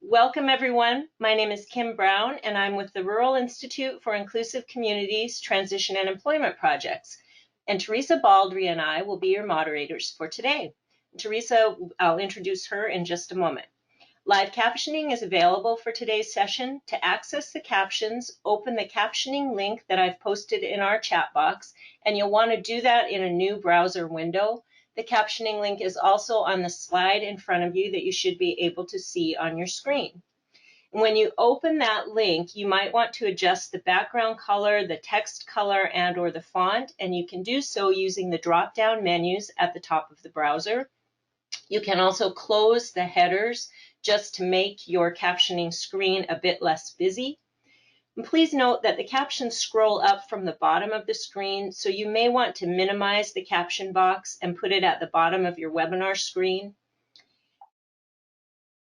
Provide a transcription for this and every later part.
Welcome everyone. My name is Kim Brown and I'm with the Rural Institute for Inclusive Communities, Transition and Employment Projects. And Teresa Baldry and I will be your moderators for today. Teresa, I'll introduce her in just a moment. Live captioning is available for today's session. To access the captions, open the captioning link that I've posted in our chat box, and you'll want to do that in a new browser window. The captioning link is also on the slide in front of you that you should be able to see on your screen. When you open that link, you might want to adjust the background color, the text color, and/or the font, and you can do so using the drop-down menus at the top of the browser. You can also close the headers just to make your captioning screen a bit less busy. And please note that the captions scroll up from the bottom of the screen, so you may want to minimize the caption box and put it at the bottom of your webinar screen.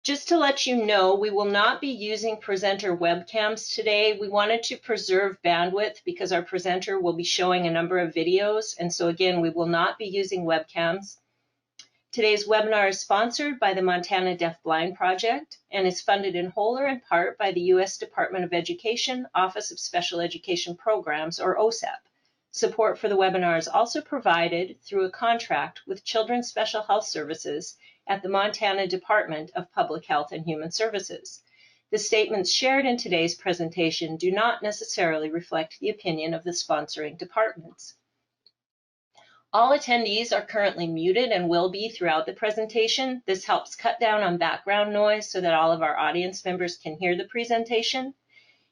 Just to let you know, we will not be using presenter webcams today. We wanted to preserve bandwidth because our presenter will be showing a number of videos, and so again, we will not be using webcams. Today's webinar is sponsored by the Montana Deafblind Project and is funded in whole or in part by the U.S. Department of Education, Office of Special Education Programs, or OSAP. Support for the webinar is also provided through a contract with Children's Special Health Services at the Montana Department of Public Health and Human Services. The statements shared in today's presentation do not necessarily reflect the opinion of the sponsoring departments. All attendees are currently muted and will be throughout the presentation. This helps cut down on background noise so that all of our audience members can hear the presentation.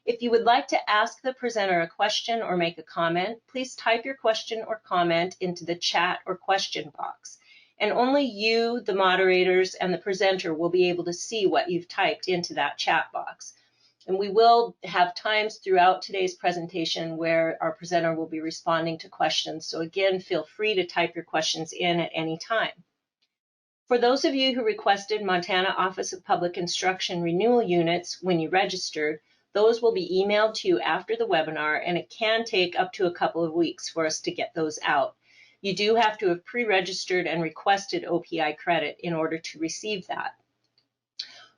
If you would like to ask the presenter a question or make a comment, please type your question or comment into the chat or question box. And only you, the moderators, and the presenter will be able to see what you've typed into that chat box. And we will have times throughout today's presentation where our presenter will be responding to questions. So again, feel free to type your questions in at any time. For those of you who requested Montana Office of Public Instruction renewal units when you registered, those will be emailed to you after the webinar, and it can take up to a couple of weeks for us to get those out. You do have to have pre-registered and requested OPI credit in order to receive that.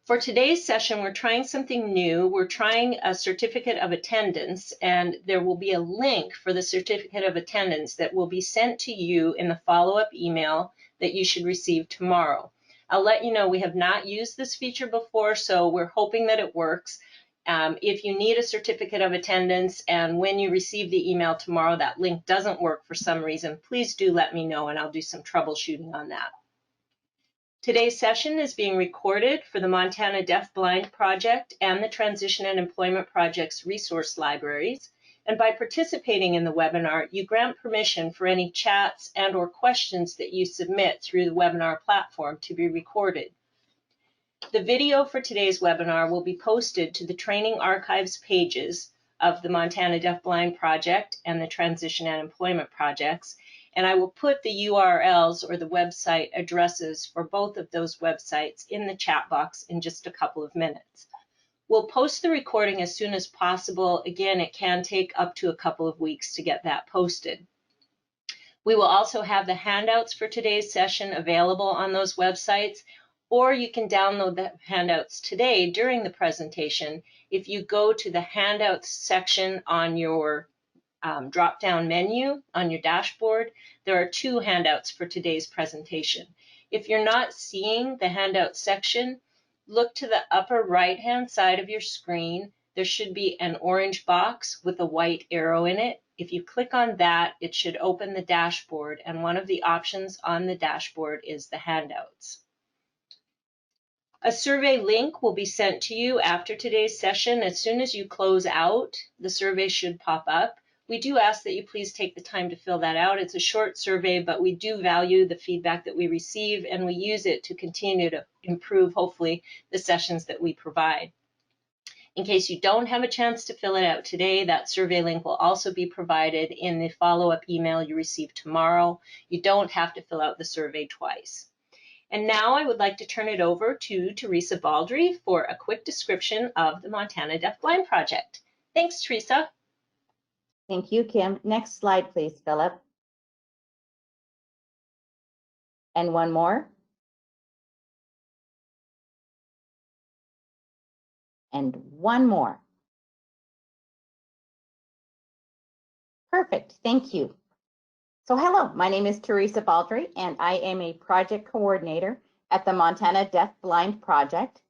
For today's session, we're trying something new. We're trying a certificate of attendance, and there will be a link for the certificate of attendance that will be sent to you in the follow-up email that you should receive tomorrow. I'll let you know we have not used this feature before, so we're hoping that it works. If you need a certificate of attendance and when you receive the email tomorrow that link doesn't work for some reason, please do let me know and I'll do some troubleshooting on that. Today's session is being recorded for the Montana Deafblind Project and the Transition and Employment Project's resource libraries. And by participating in the webinar, you grant permission for any chats and/or questions that you submit through the webinar platform to be recorded. The video for today's webinar will be posted to the training archives pages of the Montana Deafblind Project and the Transition and Employment Projects. And I will put the URLs or the website addresses for both of those websites in the chat box in just a couple of minutes. We'll post the recording as soon as possible. Again, it can take up to a couple of weeks to get that posted. We will also have the handouts for today's session available on those websites, or you can download the handouts today during the presentation. If you go to the handouts section on your drop-down menu on your dashboard, there are two handouts for today's presentation. If you're not seeing the handout section, look to the upper right-hand side of your screen. There should be an orange box with a white arrow in it. If you click on that, it should open the dashboard, and one of the options on the dashboard is the handouts. A survey link will be sent to you after today's session. As soon as you close out, the survey should pop up. We do ask that you please take the time to fill that out. It's a short survey, but we do value the feedback that we receive, and we use it to continue to improve, hopefully, the sessions that we provide. In case you don't have a chance to fill it out today, that survey link will also be provided in the follow-up email you receive tomorrow. You don't have to fill out the survey twice. And now I would like to turn it over to Teresa Baldry for a quick description of the Montana Deafblind Project. Thanks, Teresa. Thank you, Kim. Next slide, please, Philip. And one more. and one more. Perfect, thank you. So hello, my name is Teresa Baldry, and I am a project coordinator at the Montana Deafblind Project,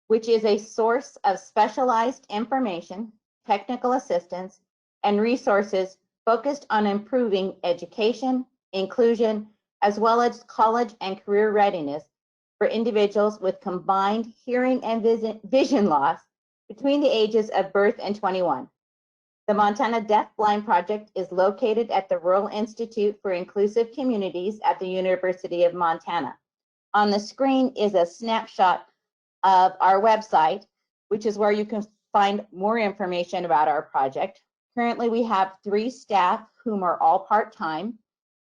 which is a source of specialized information, technical assistance, and resources focused on improving education, inclusion, as well as college and career readiness for individuals with combined hearing and vision loss between the ages of birth and 21. The Montana Deafblind Project is located at the Rural Institute for Inclusive Communities at the University of Montana. On the screen is a snapshot of our website, which is where you can find more information about our project. Currently, we have 3 staff whom are all part-time.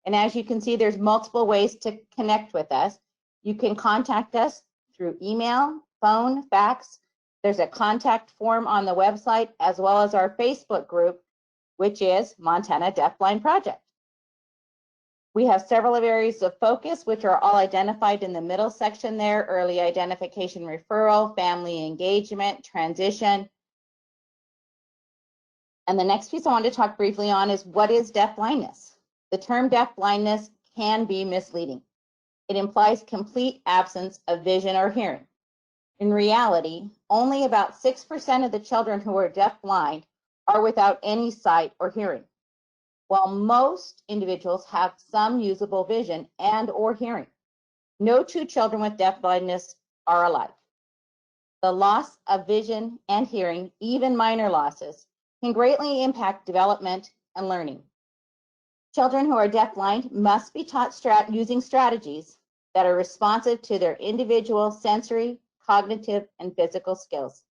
And as you can see, there's multiple ways to connect with us. You can contact us through email, phone, fax. There's a contact form on the website, as well as our Facebook group, which is Montana Deafblind Project. We have several areas of focus, which are all identified in the middle section there: early identification, referral, family engagement, transition. And the next piece I want to talk briefly on is, what is deafblindness? The term deafblindness can be misleading. It implies complete absence of vision or hearing. In reality, only about 6% of the children who are deafblind are without any sight or hearing, while most individuals have some usable vision and or hearing. No 2 children with deafblindness are alike. The loss of vision and hearing, even minor losses, can greatly impact development and learning. Children who are deafblind must be taught using strategies that are responsive to their individual sensory, cognitive, and physical skills.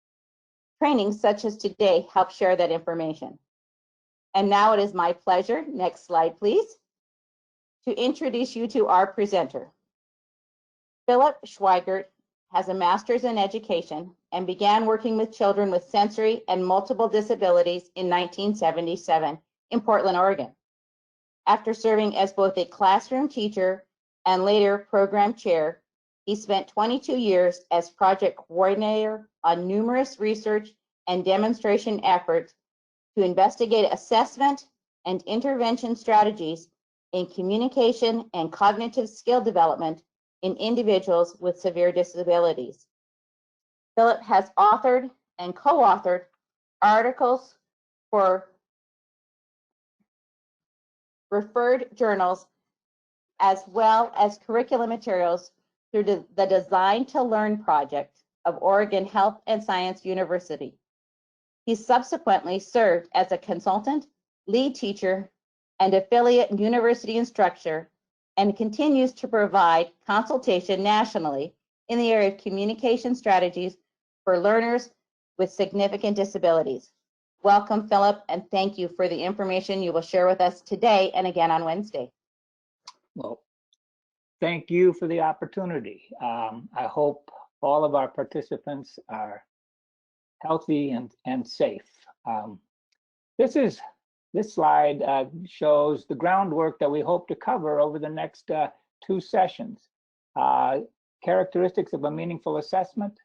Trainings such as today help share that information. And now it is my pleasure, next slide please, to introduce you to our presenter. Philip Schweigert has a master's in education and began working with children with sensory and multiple disabilities in 1977 in Portland, Oregon. After serving as both a classroom teacher and later program chair, he spent 22 years as project coordinator on numerous research and demonstration efforts to investigate assessment and intervention strategies in communication and cognitive skill development in individuals with severe disabilities. Philip has authored and co-authored articles for referred journals, as well as curriculum materials through the Design to Learn project of Oregon Health and Science University. He subsequently served as a consultant, lead teacher, and affiliate university instructor, and continues to provide consultation nationally in the area of communication strategies for learners with significant disabilities. Welcome, Philip, and thank you for the information you will share with us today and again on Wednesday. Well, thank you for the opportunity. I hope all of our participants are healthy and safe. This slide shows the groundwork that we hope to cover over the next 2 sessions. Characteristics of a meaningful assessment,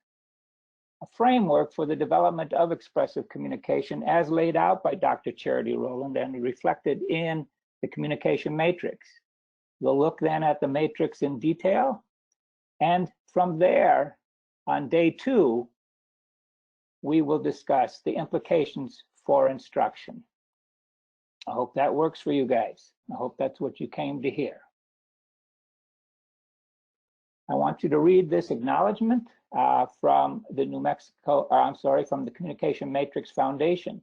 a framework for the development of expressive communication as laid out by Dr. Charity Rowland and reflected in the communication matrix. We'll look then at the matrix in detail, and from there, on day 2, we will discuss the implications for instruction. I hope that works for you guys. I hope that's what you came to hear. I want you to read this acknowledgement from the from the Communication Matrix Foundation.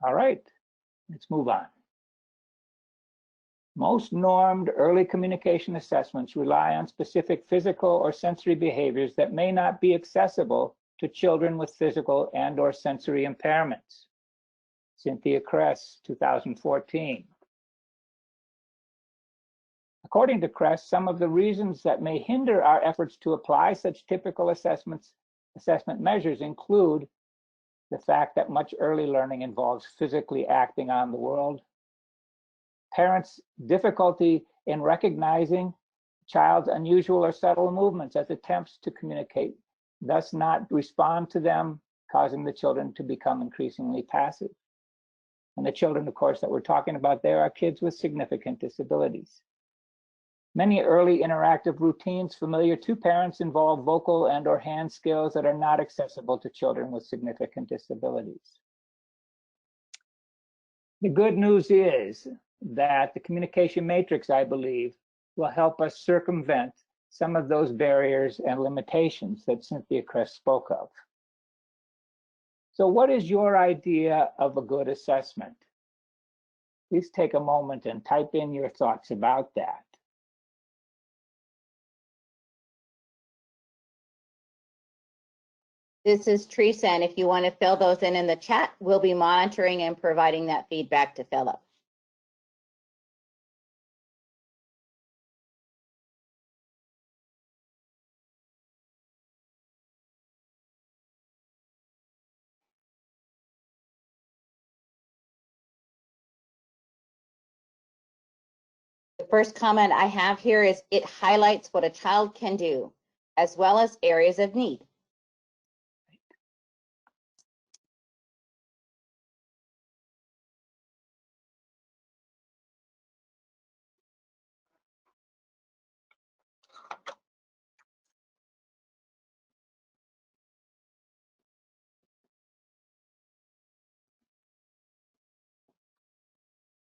All right, let's move on. Most normed early communication assessments rely on specific physical or sensory behaviors that may not be accessible to children with physical and/or sensory impairments. Cynthia Kress, 2014. According to Kress, some of the reasons that may hinder our efforts to apply such typical assessment measures include the fact that much early learning involves physically acting on the world, parents' difficulty in recognizing child's unusual or subtle movements as attempts to communicate, thus not respond to them, causing the children to become increasingly passive. And the children, of course, that we're talking about there are kids with significant disabilities. Many early interactive routines familiar to parents involve vocal and/or hand skills that are not accessible to children with significant disabilities. The good news is that the communication matrix, I believe, will help us circumvent some of those barriers and limitations that Cynthia Kress spoke of. So what is your idea of a good assessment? Please take a moment and type in your thoughts about that. This is Teresa, and if you want to fill those in the chat, we'll be monitoring and providing that feedback to Philip. The first comment I have here is it highlights what a child can do, as well as areas of need.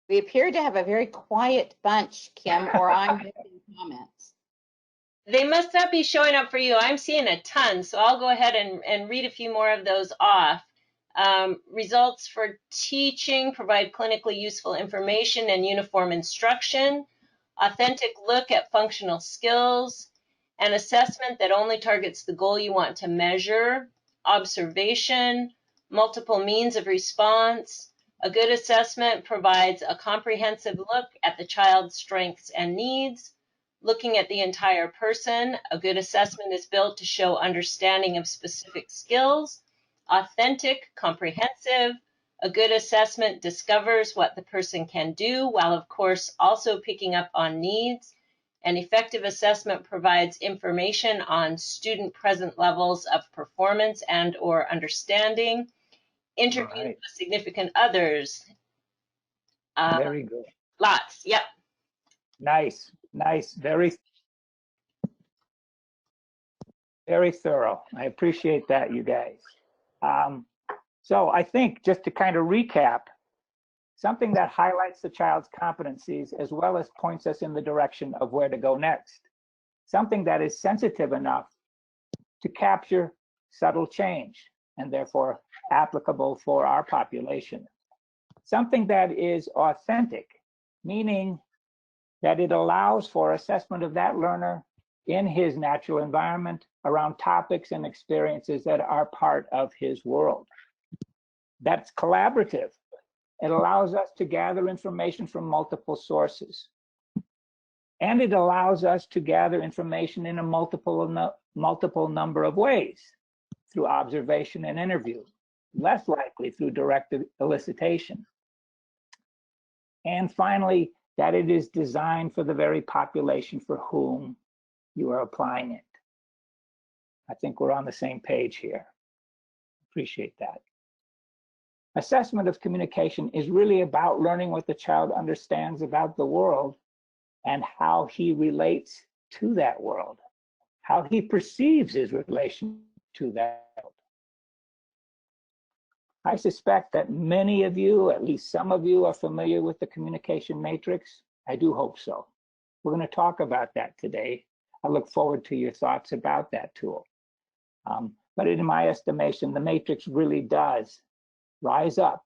We appear to have a very quiet bunch, Kim, or I'm missing comments. They must not be showing up for you. I'm seeing a ton, so I'll go ahead and read a few more of those off. Results for teaching, provide clinically useful information and uniform instruction, authentic look at functional skills, an assessment that only targets the goal you want to measure, observation, multiple means of response. A good assessment provides a comprehensive look at the child's strengths and needs. Looking at the entire person, a good assessment is built to show understanding of specific skills. Authentic, comprehensive. A good assessment discovers what the person can do while, of course, also picking up on needs. An effective assessment provides information on student present levels of performance and/or understanding. Interviews with significant others. Very good. Lots, yep. Nice, nice, very thorough. I appreciate that, you guys. So I think, just to kind of recap, something that highlights the child's competencies as well as points us in the direction of where to go next. Something that is sensitive enough to capture subtle change and therefore applicable for our population. Something that is authentic, meaning that it allows for assessment of that learner in his natural environment around topics and experiences that are part of his world. That's collaborative. It allows us to gather information from multiple sources. And it allows us to gather information in a multiple number of ways, through observation and interview, less likely through direct elicitation. And finally, that it is designed for the very population for whom you are applying it. I think we're on the same page here. Appreciate that. Assessment of communication is really about learning what the child understands about the world and how he relates to that world, how he perceives his relation to that world. I suspect that many of you, at least some of you, are familiar with the communication matrix. I do hope so. We're going to talk about that today. I look forward to your thoughts about that tool. But in my estimation, the matrix really does rise up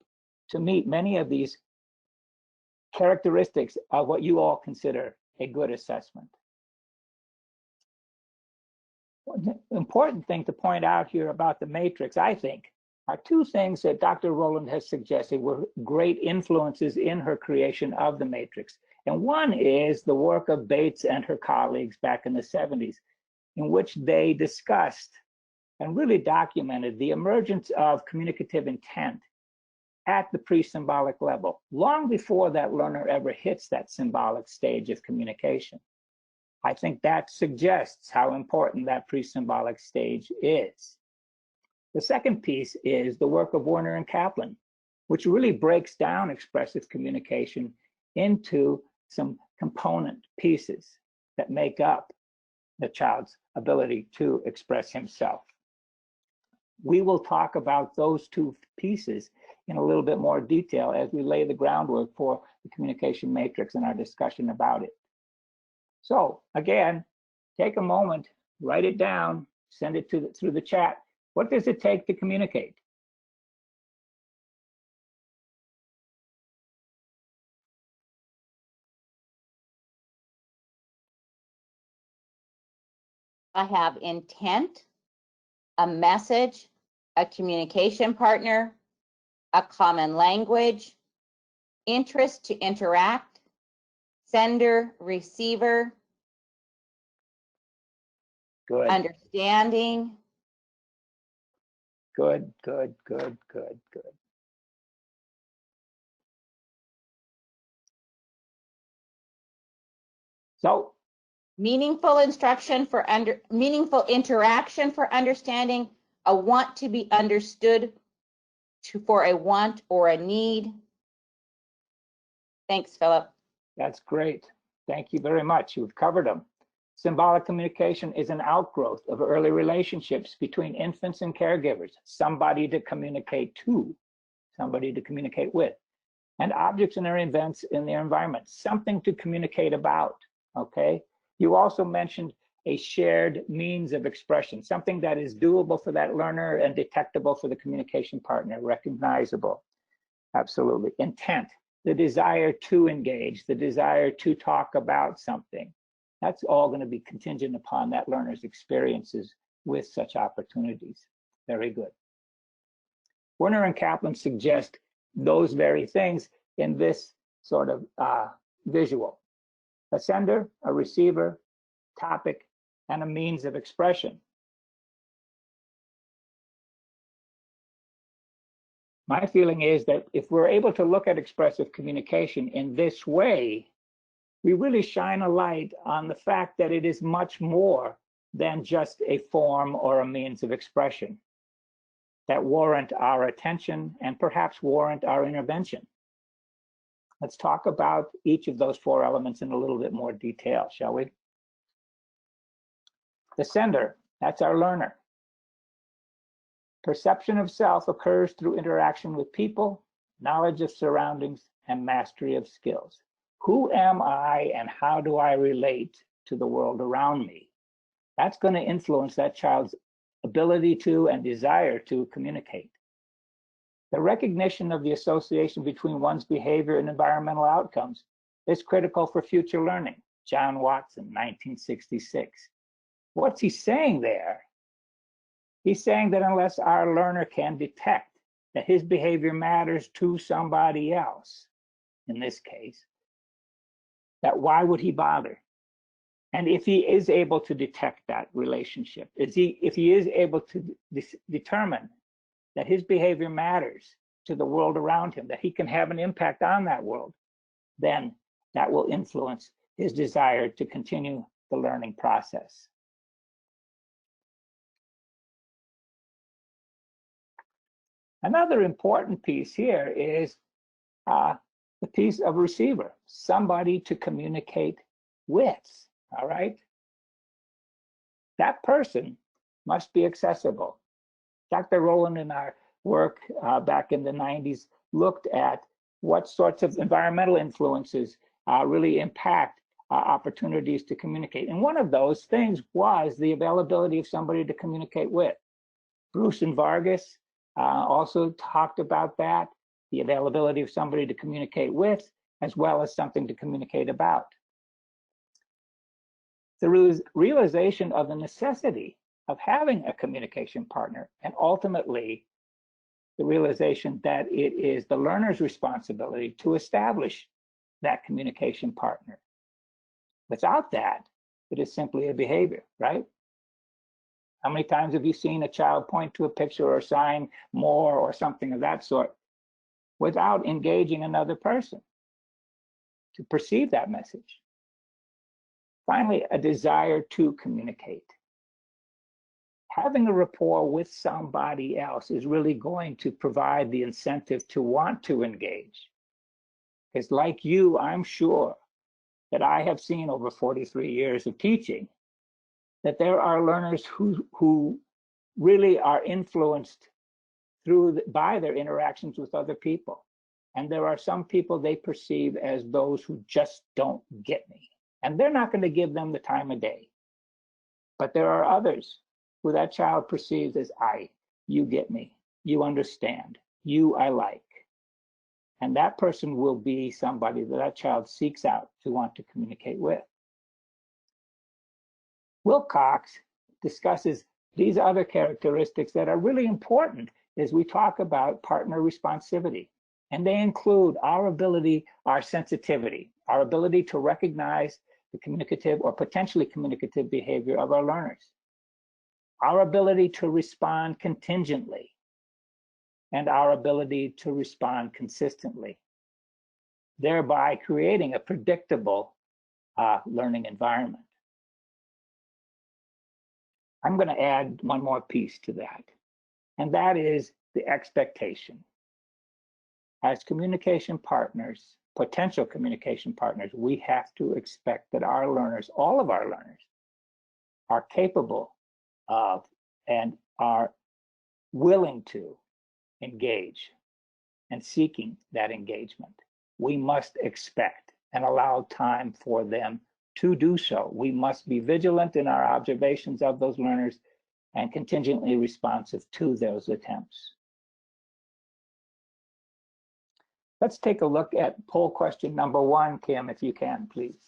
to meet many of these characteristics of what you all consider a good assessment. The important thing to point out here about the matrix, I think, are two things that Dr. Rowland has suggested were great influences in her creation of the matrix. And one is the work of Bates and her colleagues back in the 70s, in which they discussed and really documented the emergence of communicative intent at the pre-symbolic level, long before that learner ever hits that symbolic stage of communication. I think that suggests how important that pre-symbolic stage is. The second piece is the work of Werner and Kaplan, which really breaks down expressive communication into some component pieces that make up the child's ability to express himself. We will talk about those two pieces in a little bit more detail as we lay the groundwork for the communication matrix and our discussion about it. So again, take a moment, write it down, send it through the chat. What does it take to communicate? I have intent, a message, a communication partner, a common language, interest to interact, sender, receiver, Good. understanding. Good. So Meaningful interaction for understanding, a want to be understood for a want or a need. Thanks, Philip. that's great. Thank you very much. You've covered them. Symbolic communication is an outgrowth of early relationships between infants and caregivers, somebody to communicate to, somebody to communicate with, and objects and their events in their environment, something to communicate about, okay? You also mentioned a shared means of expression, something that is doable for that learner and detectable for the communication partner, recognizable. Absolutely. Intent, the desire to engage, the desire to talk about something. That's all going to be contingent upon that learner's experiences with such opportunities. Very good. Werner and Kaplan suggest those very things in this sort of visual. A sender, a receiver, topic, and a means of expression. My feeling is that if we're able to look at expressive communication in this way, we really shine a light on the fact that it is much more than just a form or a means of expression that warrant our attention and perhaps warrant our intervention. Let's talk about each of those four elements in a little bit more detail, shall we? The sender, that's our learner. Perception of self occurs through interaction with people, knowledge of surroundings, and mastery of skills. Who am I and how do I relate to the world around me? That's going to influence that child's ability to and desire to communicate. The recognition of the association between one's behavior and environmental outcomes is critical for future learning. John Watson, 1966. What's he saying there? He's saying that unless our learner can detect that his behavior matters to somebody else, in this case, that why would he bother? And if he is able to detect that relationship, if he is able to determine that his behavior matters to the world around him, that he can have an impact on that world, then that will influence his desire to continue the learning process. Another important piece here is the piece of receiver, somebody to communicate with, all right? That person must be accessible. Dr. Rowland in our work back in the 90s looked at what sorts of environmental influences really impact opportunities to communicate. And one of those things was the availability of somebody to communicate with. Bruce and Vargas also talked about that, the availability of somebody to communicate with, as well as something to communicate about. The realization of the necessity of having a communication partner, and ultimately the realization that it is the learner's responsibility to establish that communication partner. Without that, it is simply a behavior, right? How many times have you seen a child point to a picture or sign more or something of that sort without engaging another person to perceive that message? Finally, a desire to communicate. Having a rapport with somebody else is really going to provide the incentive to want to engage. Because like you, I'm sure that I have seen over 43 years of teaching that there are learners who really are influenced by their interactions with other people. And there are some people they perceive as those who just don't get me. And they're not going to give them the time of day. But there are others who that child perceives as you get me, you understand, you I like. And that person will be somebody that child seeks out to want to communicate with. Wilcox discusses these other characteristics that are really important as we talk about partner responsivity. And they include our ability, our sensitivity, our ability to recognize the communicative or potentially communicative behavior of our learners, our ability to respond contingently, and our ability to respond consistently, thereby creating a predictable learning environment. I'm going to add one more piece to that, and that is the expectation. As communication partners, potential communication partners, we have to expect that our learners, all of our learners, are capable of and are willing to engage and seeking that engagement. We must expect and allow time for them to do so. We must be vigilant in our observations of those learners and contingently responsive to those attempts. Let's take a look at poll question number 1, Kim, if you can, please.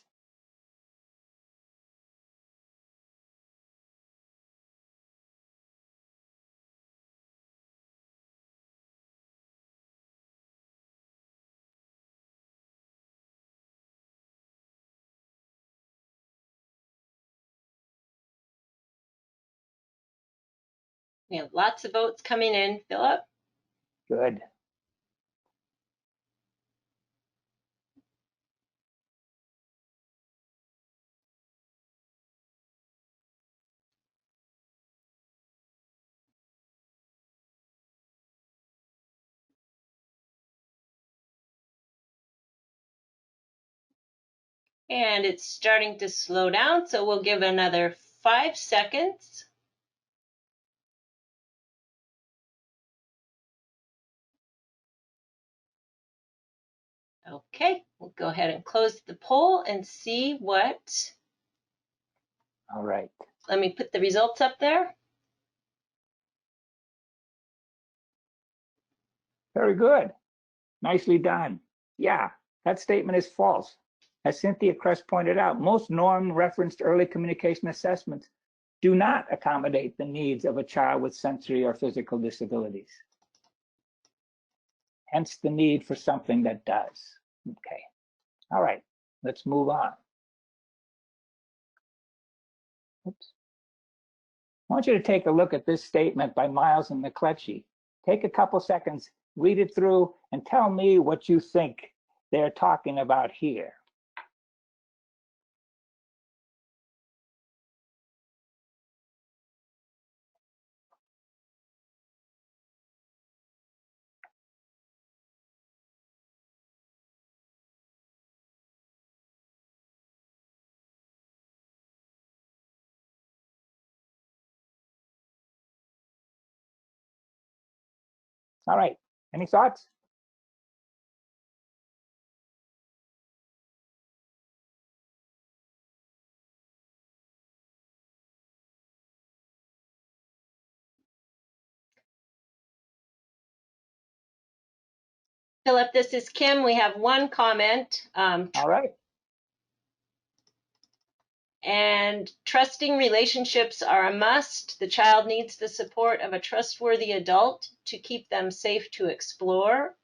We have lots of votes coming in. Philip? Good. And it's starting to slow down, so we'll give another 5 seconds. Okay, we'll go ahead and close the poll and see what. All right. Let me put the results up there. Very good. Nicely done. Yeah, that statement is false. As Cynthia Kress pointed out, most norm-referenced early communication assessments do not accommodate the needs of a child with sensory or physical disabilities. Hence the need for something that does. Okay. All right, let's move on. Oops. I want you to take a look at this statement by Miles and McCletchy. Take a couple seconds, read it through, and tell me what you think they're talking about here. All right, any thoughts? Philip, this is Kim. We have one comment. All right. And trusting relationships are a must. The child needs the support of a trustworthy adult to keep them safe to explore.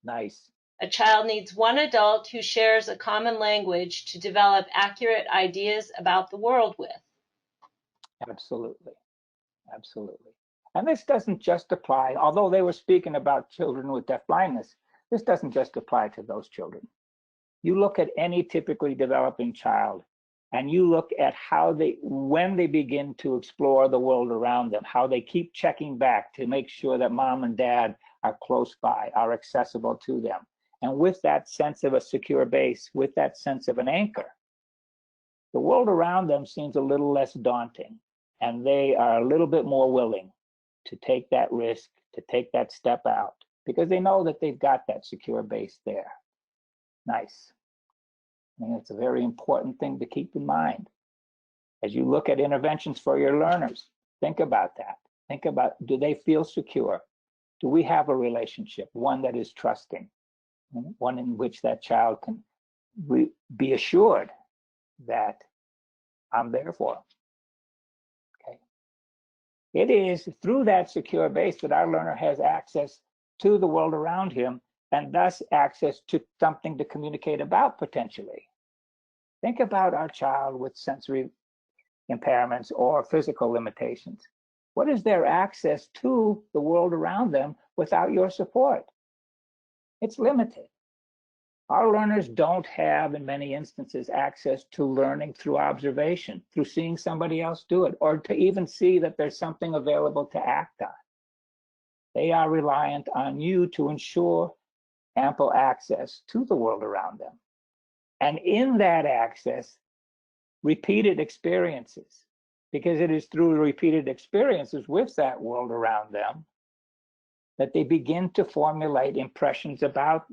Nice. A child needs one adult who shares a common language to develop accurate ideas about the world with. Absolutely. Absolutely. And this doesn't just apply, although they were speaking about children with deafblindness, this doesn't just apply to those children. You look at any typically developing child and you look at how when they begin to explore the world around them, how they keep checking back to make sure that mom and dad are close by, are accessible to them. And with that sense of a secure base, with that sense of an anchor, the world around them seems a little less daunting, and they are a little bit more willing to take that risk, to take that step out, because they know that they've got that secure base there. Nice. I mean, it's a very important thing to keep in mind. As you look at interventions for your learners, think about that. Think about, do they feel secure? Do we have a relationship, one that is trusting, one in which that child can be assured that I'm there for them? Okay. It is through that secure base that our learner has access to the world around him, and thus access to something to communicate about potentially. Think about our child with sensory impairments or physical limitations. What is their access to the world around them without your support? It's limited. Our learners don't have, in many instances, access to learning through observation, through seeing somebody else do it, or to even see that there's something available to act on. They are reliant on you to ensure ample access to the world around them. And in that access, repeated experiences, because it is through repeated experiences with that world around them that they begin to formulate impressions about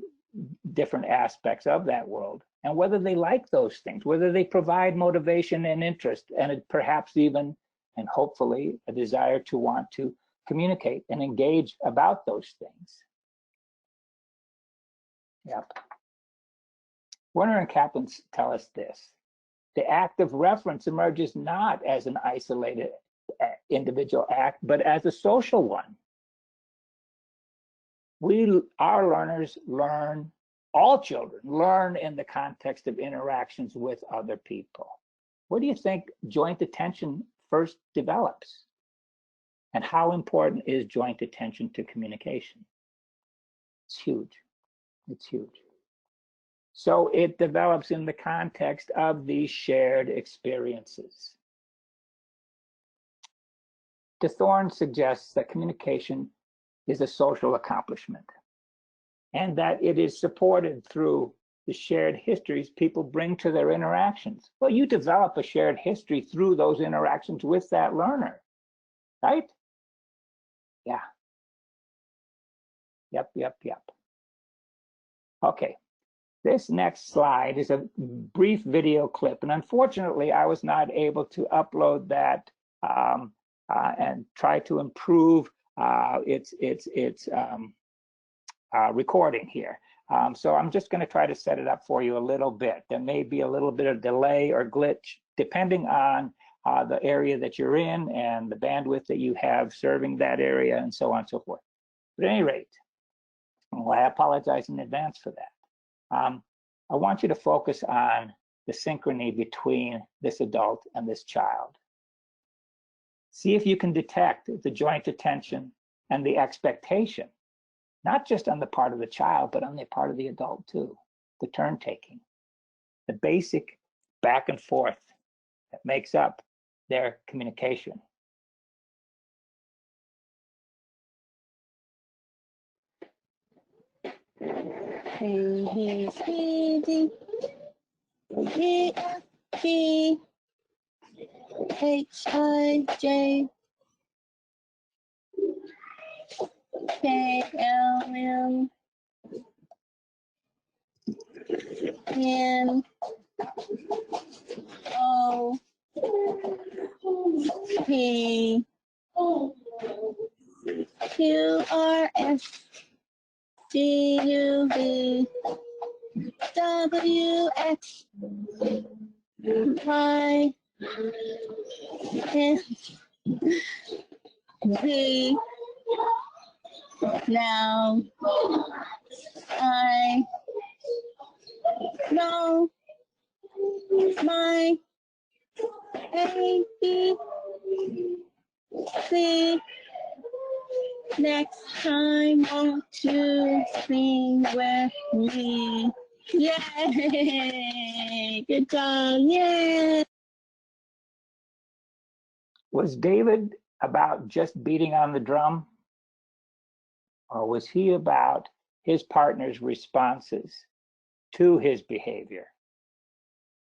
different aspects of that world, and whether they like those things, whether they provide motivation and interest, and perhaps even, and hopefully, a desire to want to communicate and engage about those things. Yep. Werner and Kaplan tell us this: the act of reference emerges not as an isolated individual act, but as a social one. Our learners learn, all children learn in the context of interactions with other people. Where do you think joint attention first develops? And how important is joint attention to communication? It's huge. It's huge. So it develops in the context of these shared experiences. De Thorne suggests that communication is a social accomplishment, and that it is supported through the shared histories people bring to their interactions. Well, you develop a shared history through those interactions with that learner, right? Yeah. Yep. Okay. This next slide is a brief video clip, and unfortunately, I was not able to upload that and try to improve its recording here. So I'm just going to try to set it up for you a little bit. There may be a little bit of delay or glitch depending on the area that you're in and the bandwidth that you have serving that area, and so on and so forth. But at any rate, well, I apologize in advance for that. I want you to focus on the synchrony between this adult and this child. See if you can detect the joint attention and the expectation, not just on the part of the child, but on the part of the adult too. The turn taking, the basic back and forth that makes up their communication. KLM N O P Q R S T U V W X Y and Z. Now I No. My. A, B, C. Next time, won't you sing with me? Yay! Good job! Yay! Was David about just beating on the drum? Or was he about his partner's responses to his behavior?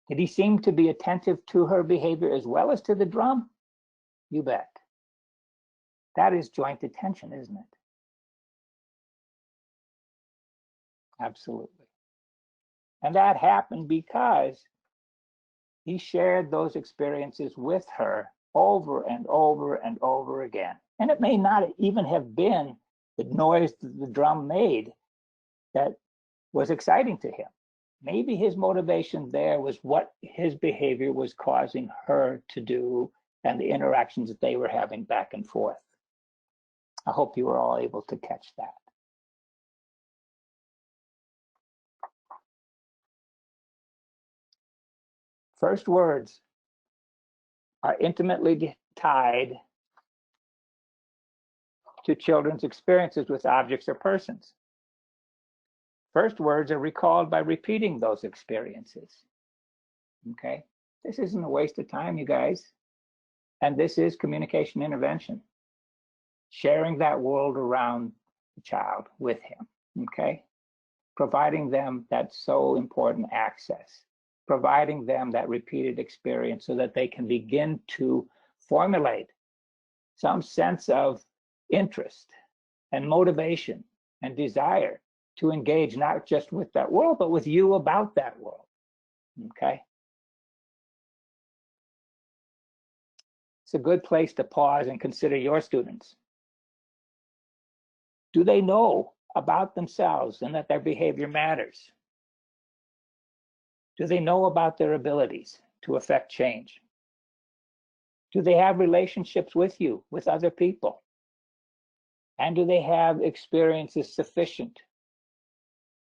Did he seem to be attentive to her behavior as well as to the drum? You bet. That is joint attention, isn't it? Absolutely. And that happened because he shared those experiences with her over and over and over again. And it may not even have been the noise that the drum made that was exciting to him. Maybe his motivation there was what his behavior was causing her to do and the interactions that they were having back and forth. I hope you were all able to catch that. First words are intimately tied to children's experiences with objects or persons. First words are recalled by repeating those experiences. Okay? This isn't a waste of time, you guys. And this is communication intervention. Sharing that world around the child with him. Okay? Providing them that so important access. Providing them that repeated experience so that they can begin to formulate some sense of interest and motivation and desire to engage not just with that world, but with you about that world. Okay? It's a good place to pause and consider your students. Do they know about themselves and that their behavior matters? Do they know about their abilities to affect change? Do they have relationships with you, with other people? And do they have experiences sufficient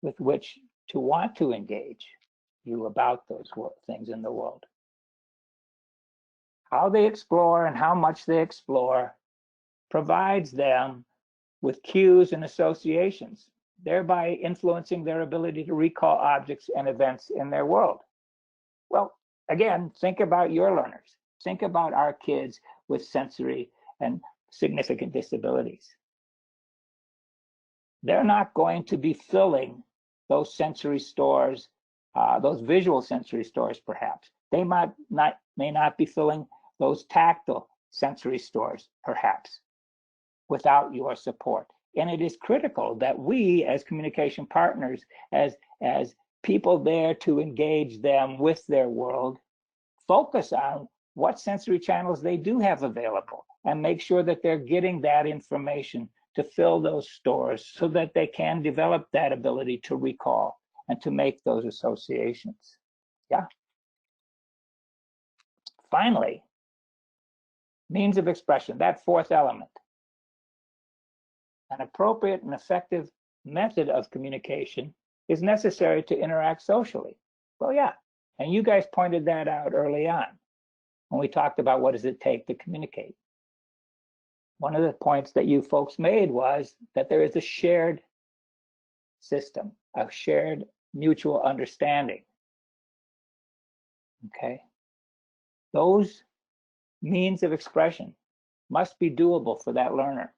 with which to want to engage you about those things in the world? How they explore and how much they explore provides them with cues and associations, thereby influencing their ability to recall objects and events in their world. Well, again, think about your learners. Think about our kids with sensory and significant disabilities. They're not going to be filling those sensory stores, those visual sensory stores, perhaps. They may not be filling those tactile sensory stores, perhaps, without your support. And it is critical that we, as communication partners, as people there to engage them with their world, focus on what sensory channels they do have available and make sure that they're getting that information to fill those stores so that they can develop that ability to recall and to make those associations. Yeah. Finally, means of expression, that fourth element. An appropriate and effective method of communication is necessary to interact socially. Well, yeah, and you guys pointed that out early on when we talked about what does it take to communicate. One of the points that you folks made was that there is a shared system, a shared mutual understanding. Okay? Those means of expression must be doable for that learner.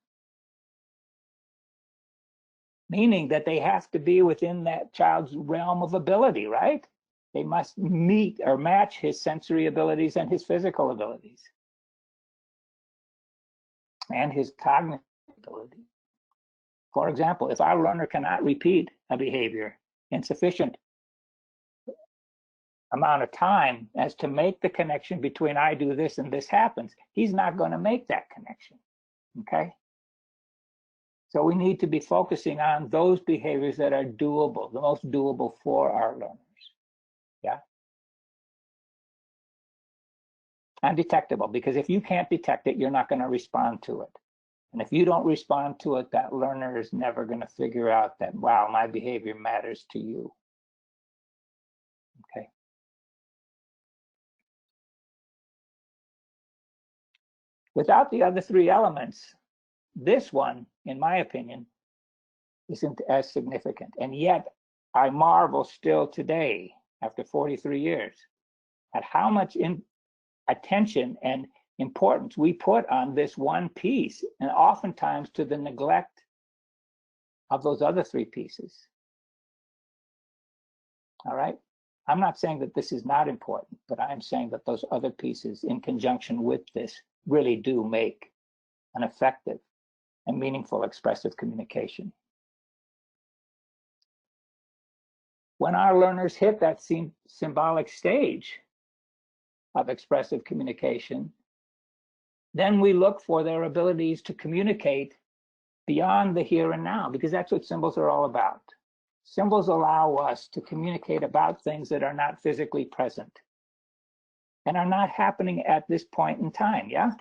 Meaning that they have to be within that child's realm of ability, right? They must meet or match his sensory abilities and his physical abilities and his cognitive ability. For example, if our learner cannot repeat a behavior in sufficient amount of time as to make the connection between I do this and this happens, he's not going to make that connection, okay? So we need to be focusing on those behaviors that are doable, the most doable for our learners, yeah? And detectable, because if you can't detect it, you're not going to respond to it. And if you don't respond to it, that learner is never going to figure out that, wow, my behavior matters to you. Without the other three elements, this one, in my opinion, isn't as significant. And yet, I marvel still today, after 43 years, at how much attention and importance we put on this one piece, and oftentimes to the neglect of those other three pieces. All right? I'm not saying that this is not important, but I'm saying that those other pieces, in conjunction with this, really do make an effective and meaningful expressive communication. When our learners hit that symbolic stage of expressive communication, then we look for their abilities to communicate beyond the here and now, because that's what symbols are all about. Symbols allow us to communicate about things that are not physically present and are not happening at this point in time, yeah?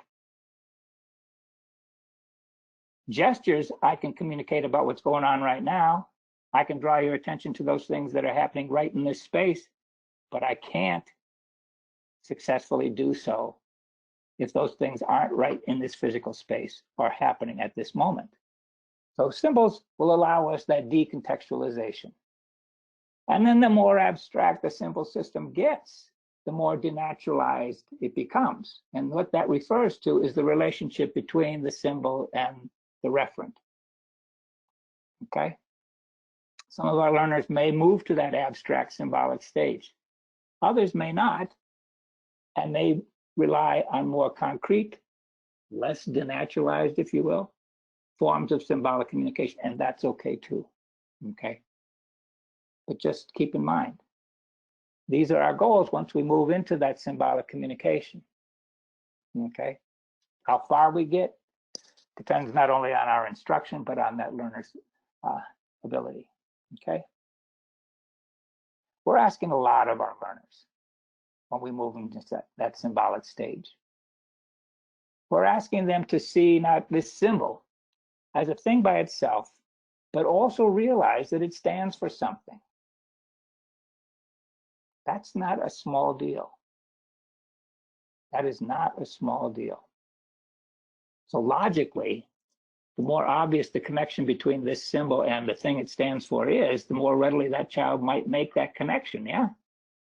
Gestures, I can communicate about what's going on right now. I can draw your attention to those things that are happening right in this space, but I can't successfully do so if those things aren't right in this physical space or happening at this moment. So symbols will allow us that decontextualization. And then the more abstract the symbol system gets, the more denaturalized it becomes. And what that refers to is the relationship between the symbol and the referent. Okay? Some of our learners may move to that abstract symbolic stage. Others may not, and may rely on more concrete, less denaturalized, if you will, forms of symbolic communication, and that's okay too, okay? But just keep in mind, these are our goals once we move into that symbolic communication, okay? How far we get depends not only on our instruction, but on that learner's ability, okay? We're asking a lot of our learners when we move into that symbolic stage. We're asking them to see not this symbol as a thing by itself, but also realize that it stands for something. That's not a small deal. That is not a small deal. So logically, the more obvious the connection between this symbol and the thing it stands for is, the more readily that child might make that connection, yeah?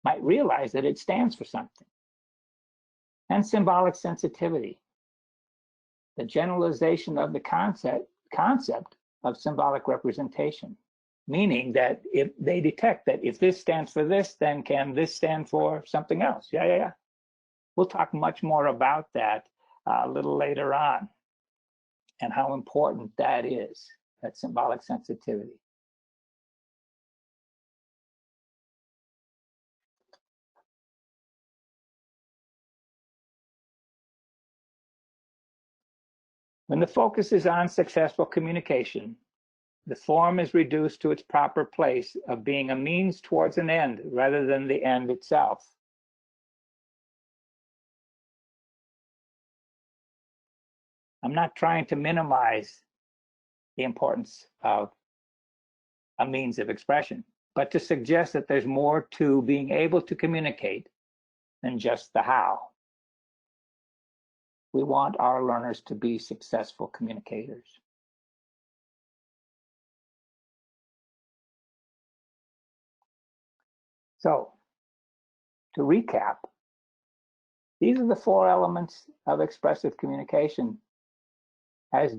Might realize that it stands for something. And symbolic sensitivity, the generalization of the concept of symbolic representation, meaning that if they detect that if this stands for this, then can this stand for something else? Yeah. We'll talk much more about that a little later on, and how important that is, that symbolic sensitivity. When the focus is on successful communication, the form is reduced to its proper place of being a means towards an end rather than the end itself. I'm not trying to minimize the importance of a means of expression, but to suggest that there's more to being able to communicate than just the how. We want our learners to be successful communicators. So, to recap, these are the four elements of expressive communication as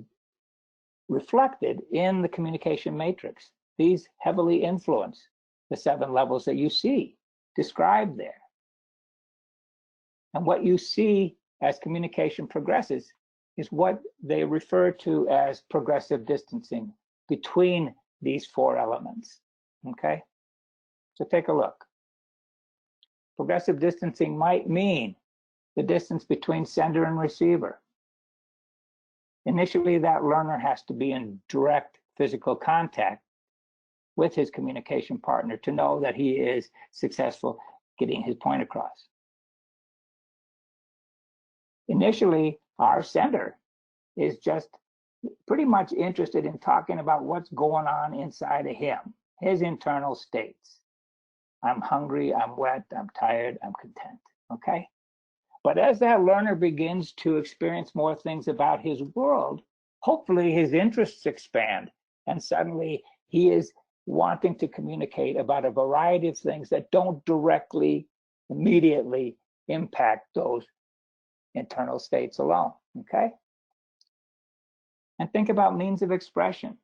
reflected in the communication matrix. These heavily influence the 7 levels that you see described there. And what you see as communication progresses is what they refer to as progressive distancing between these 4 elements, okay? So take a look. Progressive distancing might mean the distance between sender and receiver. Initially, that learner has to be in direct physical contact with his communication partner to know that he is successful getting his point across. Initially, our sender is just pretty much interested in talking about what's going on inside of him, his internal states. I'm hungry, I'm wet, I'm tired, I'm content, okay? But as that learner begins to experience more things about his world, hopefully his interests expand, and suddenly he is wanting to communicate about a variety of things that don't directly, immediately impact those internal states alone, okay? And think about means of expression.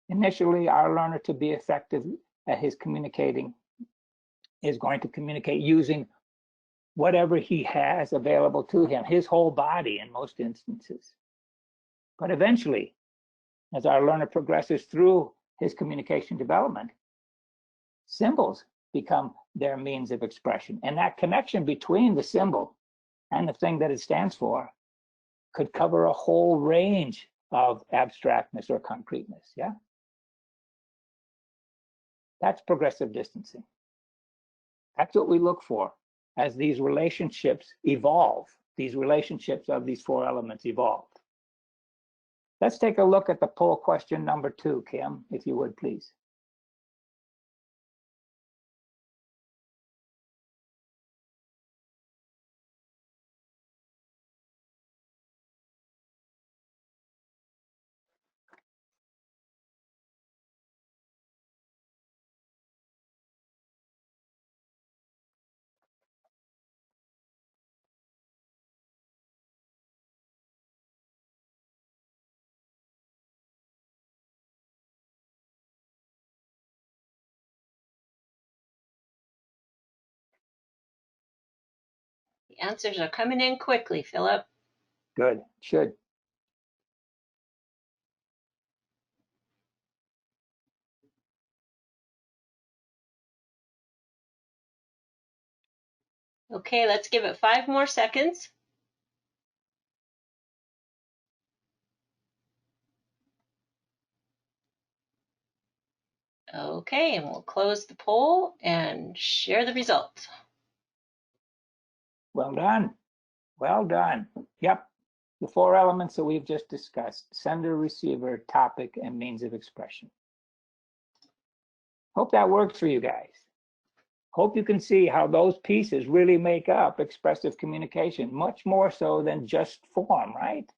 Initially, our learner, to be effective at his communicating, is going to communicate using whatever he has available to him, his whole body in most instances. But eventually, as our learner progresses through his communication development, symbols become their means of expression. And that connection between the symbol and the thing that it stands for could cover a whole range of abstractness or concreteness, yeah? That's progressive distancing. That's what we look for as these relationships evolve, these relationships of these four elements evolve. Let's take a look at the poll question number 2, Kim, if you would, please. The answers are coming in quickly, Philip. Good, should. Okay, let's give it 5 more seconds. Okay, and we'll close the poll and share the results. Well done, well done. Yep, the 4 elements that we've just discussed: sender, receiver, topic, and means of expression. Hope that worked for you guys. Hope you can see how those pieces really make up expressive communication, much more so than just form, right?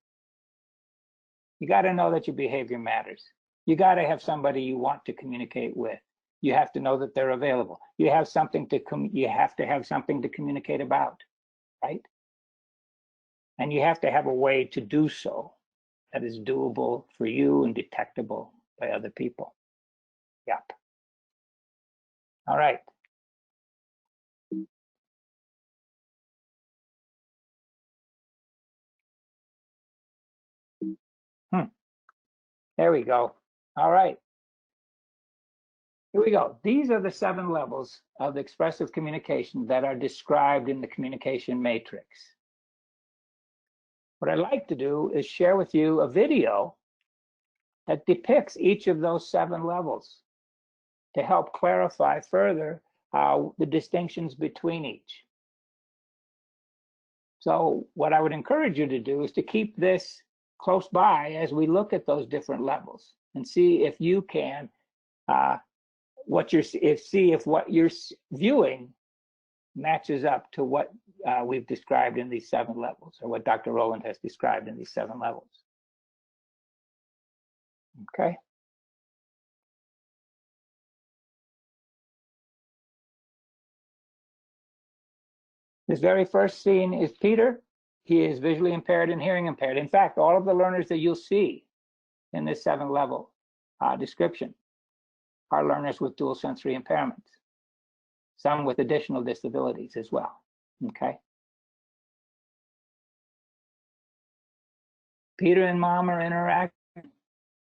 You got to know that your behavior matters. You got to have somebody you want to communicate with. You have to know that they're available. You have something to you have to have something to communicate about, right? And you have to have a way to do so that is doable for you and detectable by other people. Yep. All right. There we go. All right. Here we go. These are the 7 levels of expressive communication that are described in the communication matrix. What I'd like to do is share with you a video that depicts each of those 7 levels to help clarify further the distinctions between each. So what I would encourage you to do is to keep this close by as we look at those different levels and see if you can see if what you're viewing matches up to what we've described in these 7 levels, or what Dr. Rowland has described in these 7 levels. Okay. This very first scene is Peter. He is visually impaired and hearing impaired. In fact, all of the learners that you'll see in this 7 level description are learners with dual sensory impairments, some with additional disabilities as well. Okay. Peter and Mom are interacting,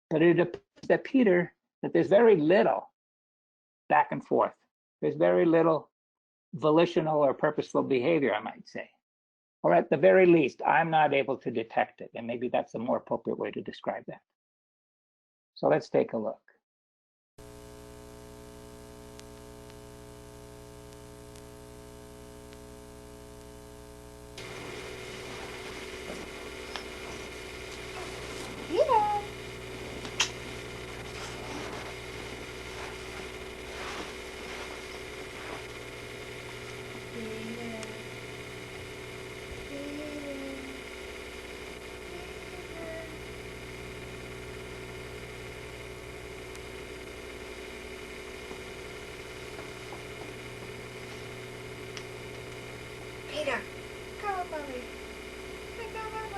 but it appears that there's very little back and forth. There's very little volitional or purposeful behavior, I might say. Or at the very least, I'm not able to detect it. And maybe that's a more appropriate way to describe that. So let's take a look. Peter, come on, mommy. Come on, mommy.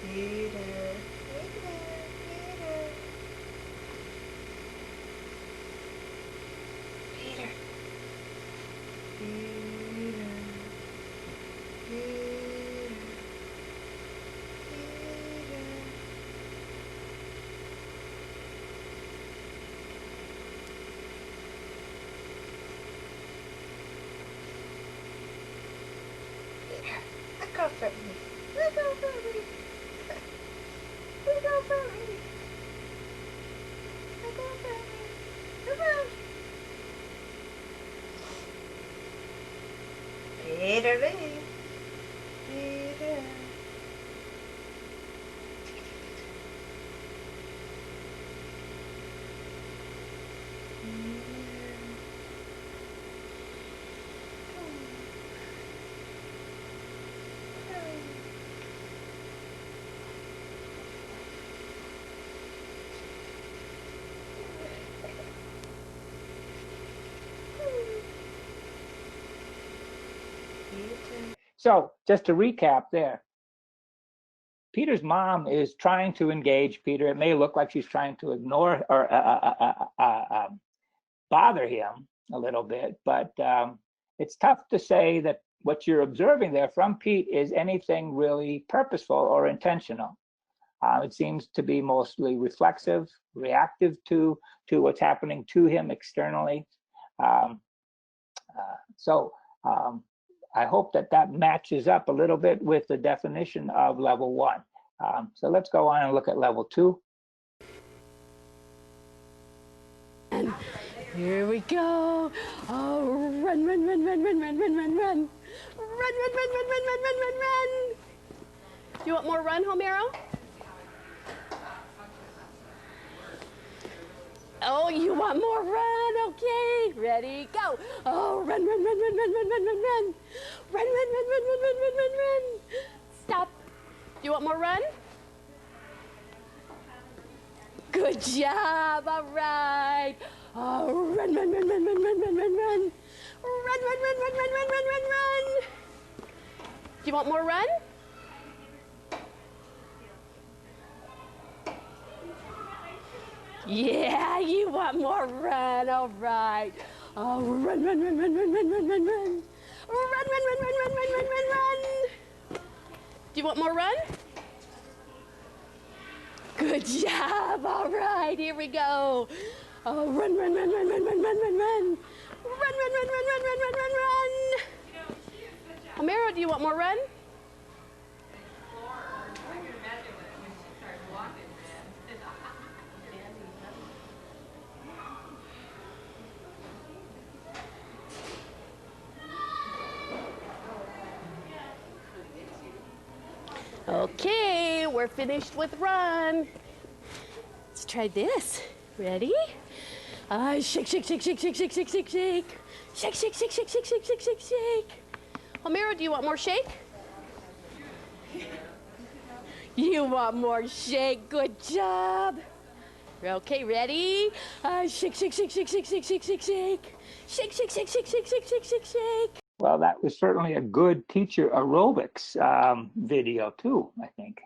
Peter. Peter. Peter. Look over at me. Look over at me. Look over at me. Look over at me. Come on. Peter Lee. Peter. So just to recap there, Peter's mom is trying to engage Peter. It may look like she's trying to ignore or bother him a little bit, but it's tough to say that what you're observing there from Pete is anything really purposeful or intentional. It seems to be mostly reflexive, reactive to what's happening to him externally. I hope that matches up a little bit with the definition of level 1. So let's go on and look at level 2. And here we go. Oh, run, run, run, run, run, run, run, run, run. Run, run, run, run, run, run, run, run, run. Do you want more run, Homero? Oh, you want more run? Okay, ready, go. Oh, run, run, run, run, run, run, run, run, run. Run, run, run, run, run, run, run, run, run. Stop. Do you want more run? Good job, all right. Oh, run, run, run, run, run, run, run, run, run. Run, run, run, run, run, run, run, run, run. Do you want more run? Yeah, you want more run, all right. Oh, run, run, run, run, run, run, run, run, run. Run, run, run, run, run, run, run, run, run. Do you want more run? Good job, all right, here we go. Oh, run, run, run, run, run, run, run, run, run. Run, run, run, run, run, run, run, run, run. Homero, do you want more run? Okay, we're finished with run. Let's try this. Ready? Shake, shake, shake, shake, shake, shake, shake, shake, shake. Shake, shake, shake, shake, shake, shake, shake, shake, shake. Homero, do you want more shake? You want more shake. Good job. Okay, ready? Shake, shake, shake, shake, shake, shake, shake, shake, shake. Shake, shake, shake, shake, shake, shake, shake, shake, shake. Well, that was certainly a good teacher aerobics video too, I think.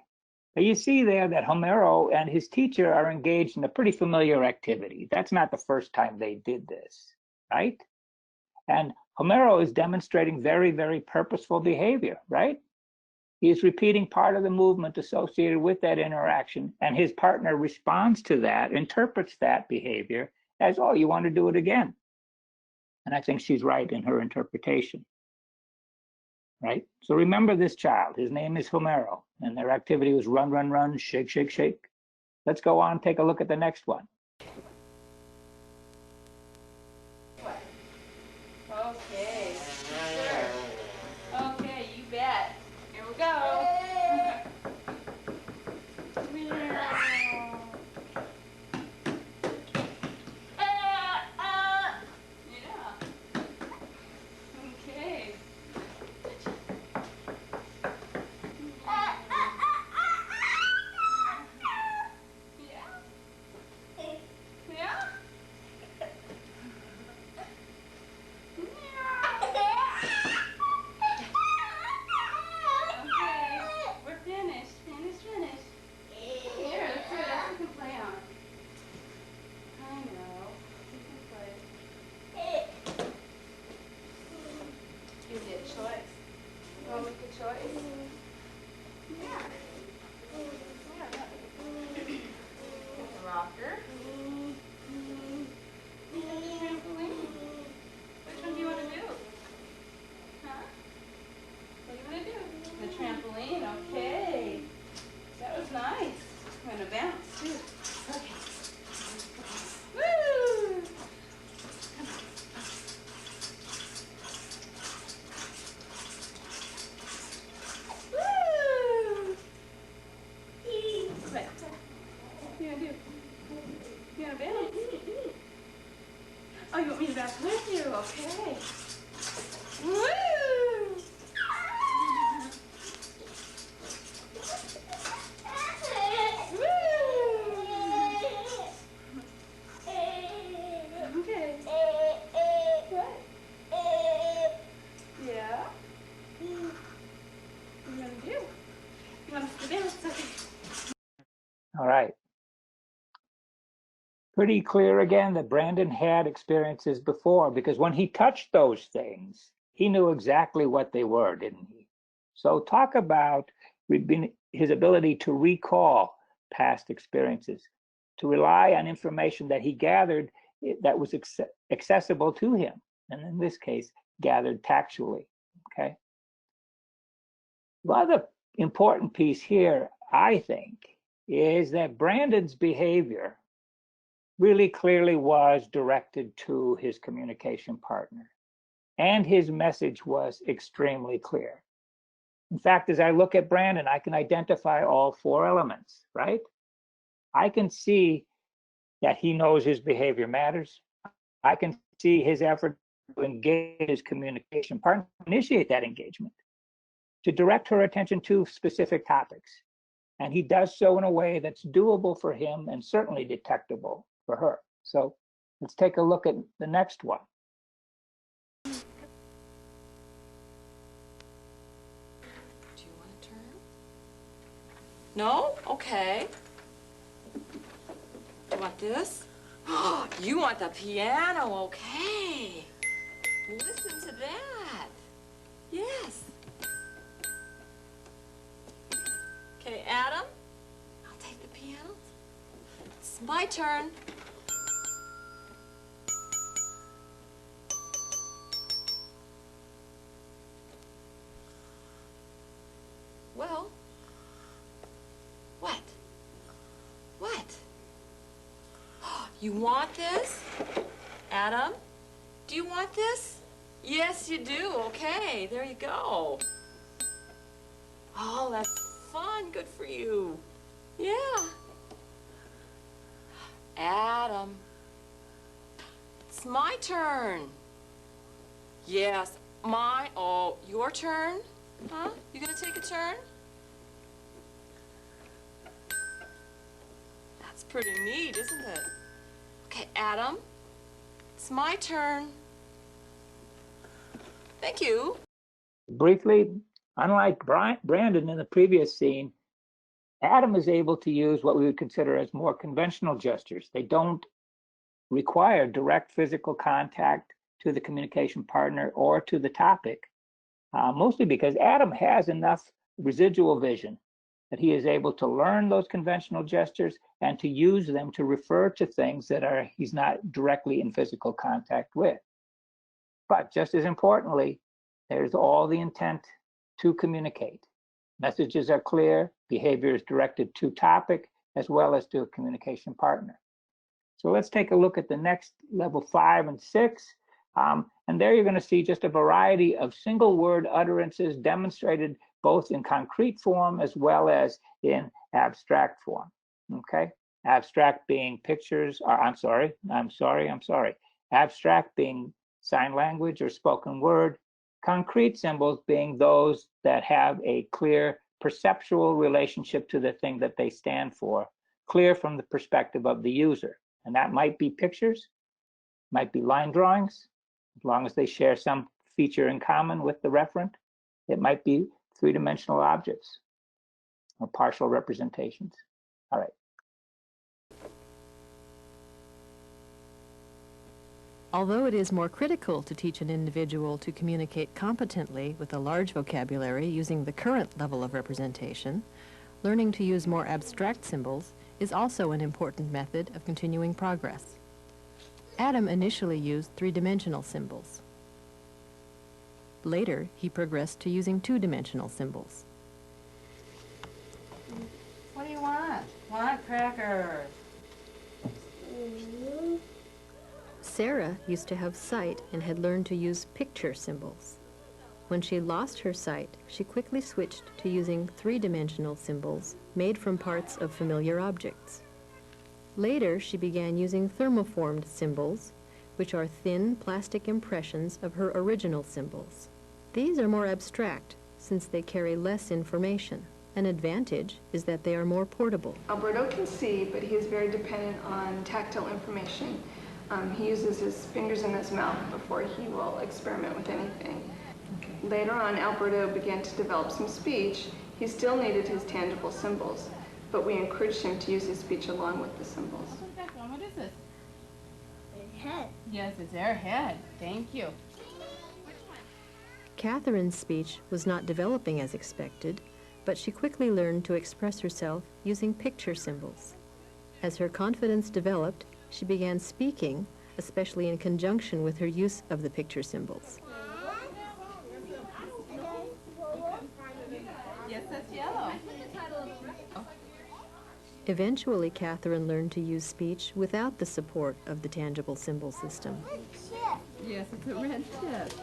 But you see there that Homero and his teacher are engaged in a pretty familiar activity. That's not the first time they did this, right? And Homero is demonstrating very, very purposeful behavior, right? He is repeating part of the movement associated with that interaction, and his partner responds to that, interprets that behavior as, oh, you want to do it again. And I think she's right in her interpretation, right? So remember this child. His name is Homero, and their activity was run, run, run, shake, shake, shake. Let's go on and take a look at the next one. Okay, sure. Okay, you bet. Here we go. Yeah. There's a rocker. There's a trampoline. Which one do you want to do? Huh? What do you want to do? The trampoline, okay. That was nice. I'm going to bounce too. Okay. Woo! Woo! What do you want to do? You want to bounce? Oh, you want me to bounce with you? Okay. Woo! Okay. What? Yeah? What do you want to do? You want us to dance? Okay. All right. Pretty clear again that Brandon had experiences before, because when he touched those things, he knew exactly what they were, didn't he? So talk about his ability to recall past experiences, to rely on information that he gathered that was accessible to him, and in this case, gathered tactually, okay? The other important piece here, I think, is that Brandon's behavior really clearly was directed to his communication partner, and his message was extremely clear. In fact, as I look at Brandon, I can identify all four elements, right? I can see that he knows his behavior matters. I can see his effort to engage his communication partner, initiate that engagement, to direct her attention to specific topics. And he does so in a way that's doable for him and certainly detectable for her. So let's take a look at the next one. Do you want to turn? No? Okay. Do you want this? You want the piano, okay. Listen to that. Yes. Okay, Adam, I'll take the piano. It's my turn. Well, what? What? You want this? Adam, do you want this? Yes, you do. Okay, there you go. Oh, that's fun. Good for you. Yeah. Adam, it's my turn. Yes, mine. Oh, your turn? Huh? You gonna take a turn? That's pretty neat, isn't it? Okay, Adam, it's my turn. Thank you. Briefly, unlike Brandon in the previous scene, Adam is able to use what we would consider as more conventional gestures. They don't require direct physical contact to the communication partner or to the topic, mostly because Adam has enough residual vision that he is able to learn those conventional gestures and to use them to refer to things that he's not directly in physical contact with. But just as importantly, there's all the intent to communicate. Messages are clear, behavior is directed to topic as well as to a communication partner. So let's take a look at the next level 5 and 6. And there you're going to see just a variety of single word utterances demonstrated both in concrete form as well as in abstract form. Okay, abstract being pictures, or I'm sorry. Abstract being sign language or spoken word. Concrete symbols being those that have a clear perceptual relationship to the thing that they stand for, clear from the perspective of the user. And that might be pictures, might be line drawings, as long as they share some feature in common with the referent. It might be three-dimensional objects or partial representations. All right. Although it is more critical to teach an individual to communicate competently with a large vocabulary using the current level of representation, learning to use more abstract symbols is also an important method of continuing progress. Adam initially used three-dimensional symbols. Later, he progressed to using two-dimensional symbols. What do you want? Want crackers? Sarah used to have sight and had learned to use picture symbols. When she lost her sight, she quickly switched to using three-dimensional symbols made from parts of familiar objects. Later, she began using thermoformed symbols, which are thin plastic impressions of her original symbols. These are more abstract since they carry less information. An advantage is that they are more portable. Alberto can see, but he is very dependent on tactile information. He uses his fingers in his mouth before he will experiment with anything. Okay. Later on, Alberto began to develop some speech. He still needed his tangible symbols, but we encouraged him to use his speech along with the symbols. What is this? Head. Yes, it's their head. Thank you. Catherine's speech was not developing as expected, but she quickly learned to express herself using picture symbols. As her confidence developed, she began speaking, especially in conjunction with her use of the picture symbols. Yes, that's yellow. Eventually, Catherine learned to use speech without the support of the tangible symbol system. Yes, it's a red chip.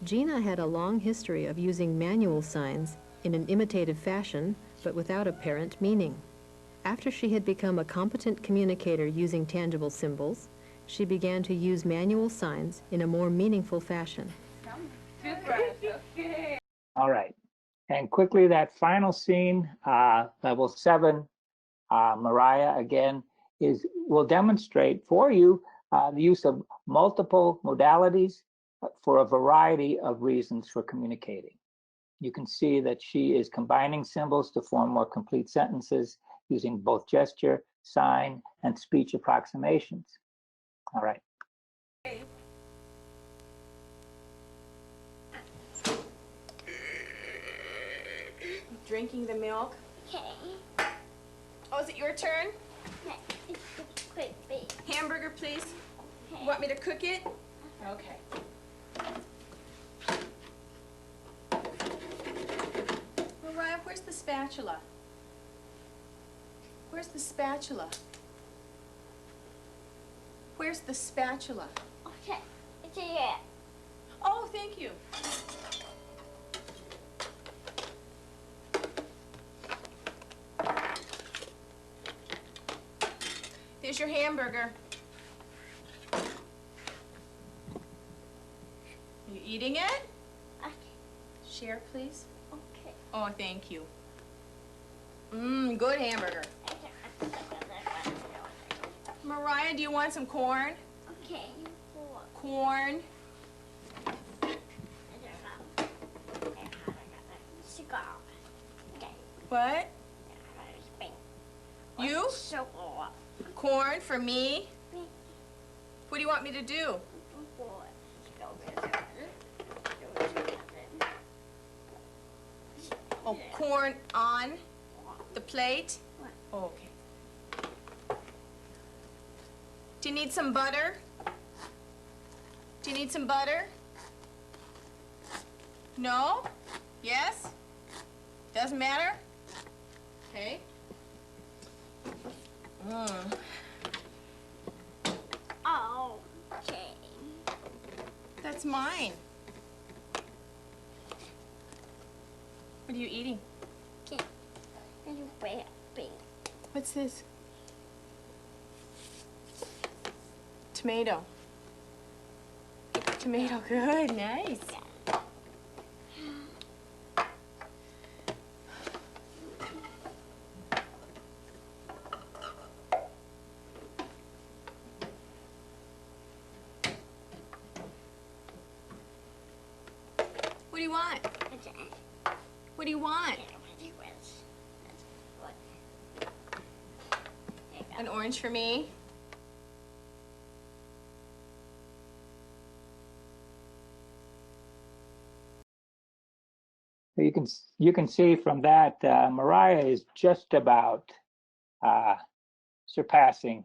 Gina had a long history of using manual signs in an imitative fashion, but without apparent meaning. After she had become a competent communicator using tangible symbols, she began to use manual signs in a more meaningful fashion. All right. And quickly, that final scene, level 7, Mariah again, will demonstrate for you the use of multiple modalities for a variety of reasons for communicating. You can see that she is combining symbols to form more complete sentences using both gesture, sign, and speech approximations. All right. Drinking the milk. Okay. Oh, is it your turn? Okay. Quick, big. Hamburger, please. Okay. You want me to cook it? Okay. Mariah, where's the spatula? Where's the spatula? Where's the spatula? Okay. It's here. Oh, thank you. There's your hamburger. Are you eating it? Okay. Share, please. Okay. Oh, thank you. Good hamburger. Mariah, do you want some corn? Okay. Corn. Cigar. Okay. What? You? So Corn for me? What do you want me to do? Oh, corn on the plate? Oh, okay. Do you need some butter? Do you need some butter? No? Yes? Doesn't matter? Okay. Oh, okay. That's mine. What are you eating? Okay. And you wait, big. What's this? Tomato. Tomato, good, nice. What do you want? Okay. What do you want? An orange for me? You can see from that Mariah is just about surpassing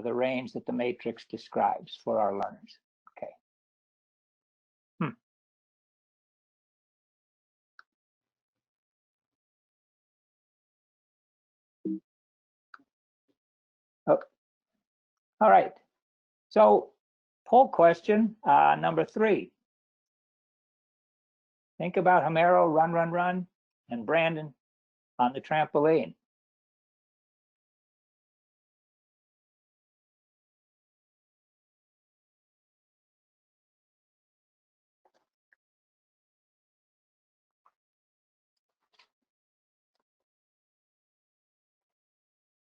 the range that the matrix describes for our learners. Okay. Oh, all right. So poll question number 3. Think about Homero, run, run, run, and Brandon on the trampoline.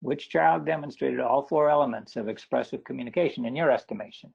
Which child demonstrated all 4 elements of expressive communication in your estimation?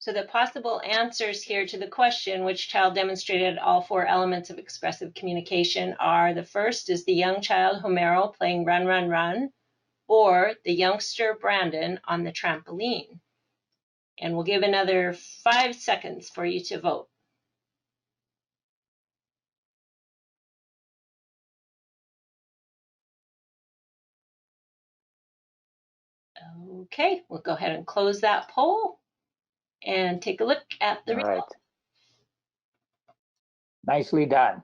So the possible answers here to the question, which child demonstrated all 4 elements of expressive communication, are: the first is the young child Homero playing run, run, run, or the youngster Brandon on the trampoline. And we'll give another 5 seconds for you to vote. Okay, we'll go ahead and close that poll and take a look at the result. Right. Nicely done.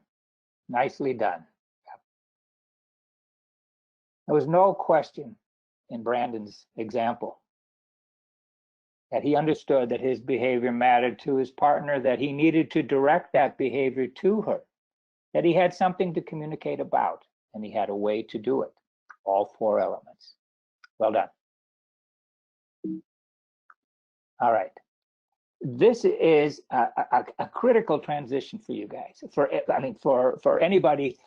Nicely done. There was no question in Brandon's example that he understood that his behavior mattered to his partner, that he needed to direct that behavior to her, that he had something to communicate about, and he had a way to do it. All 4 elements. Well done. All right. This is a critical transition for you guys, for anybody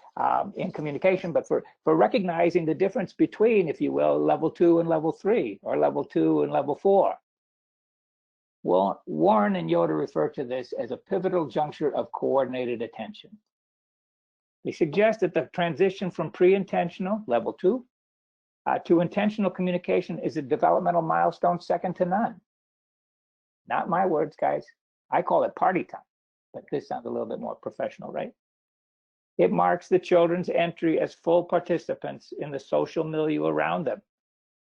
in communication, but for recognizing the difference between, if you will, level 2 and level 3, or level 2 and level 4. Well, Warren and Yoder refer to this as a pivotal juncture of coordinated attention. They suggest that the transition from pre-intentional, level 2, to intentional communication is a developmental milestone second to none. Not my words, guys. I call it party time, but this sounds a little bit more professional, right? It marks the children's entry as full participants in the social milieu around them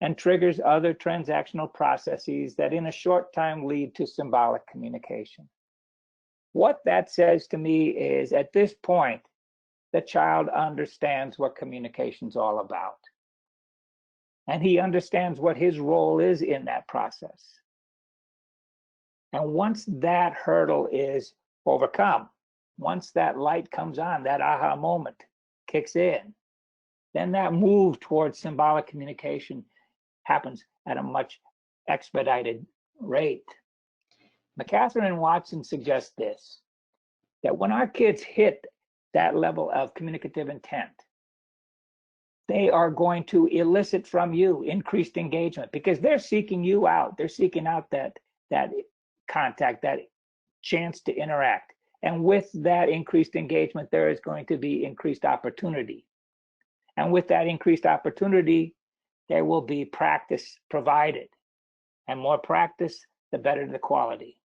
and triggers other transactional processes that in a short time lead to symbolic communication. What that says to me is, at this point, the child understands what communication's all about. And he understands what his role is in that process. And once that hurdle is overcome, once that light comes on, that aha moment kicks in, then that move towards symbolic communication happens at a much expedited rate. McCatherine and Watson suggest this, that when our kids hit that level of communicative intent, they are going to elicit from you increased engagement, because they're seeking you out. They're seeking out that contact, that chance to interact. And with that increased engagement, there is going to be increased opportunity. And with that increased opportunity, there will be practice provided. And more practice, the better the quality.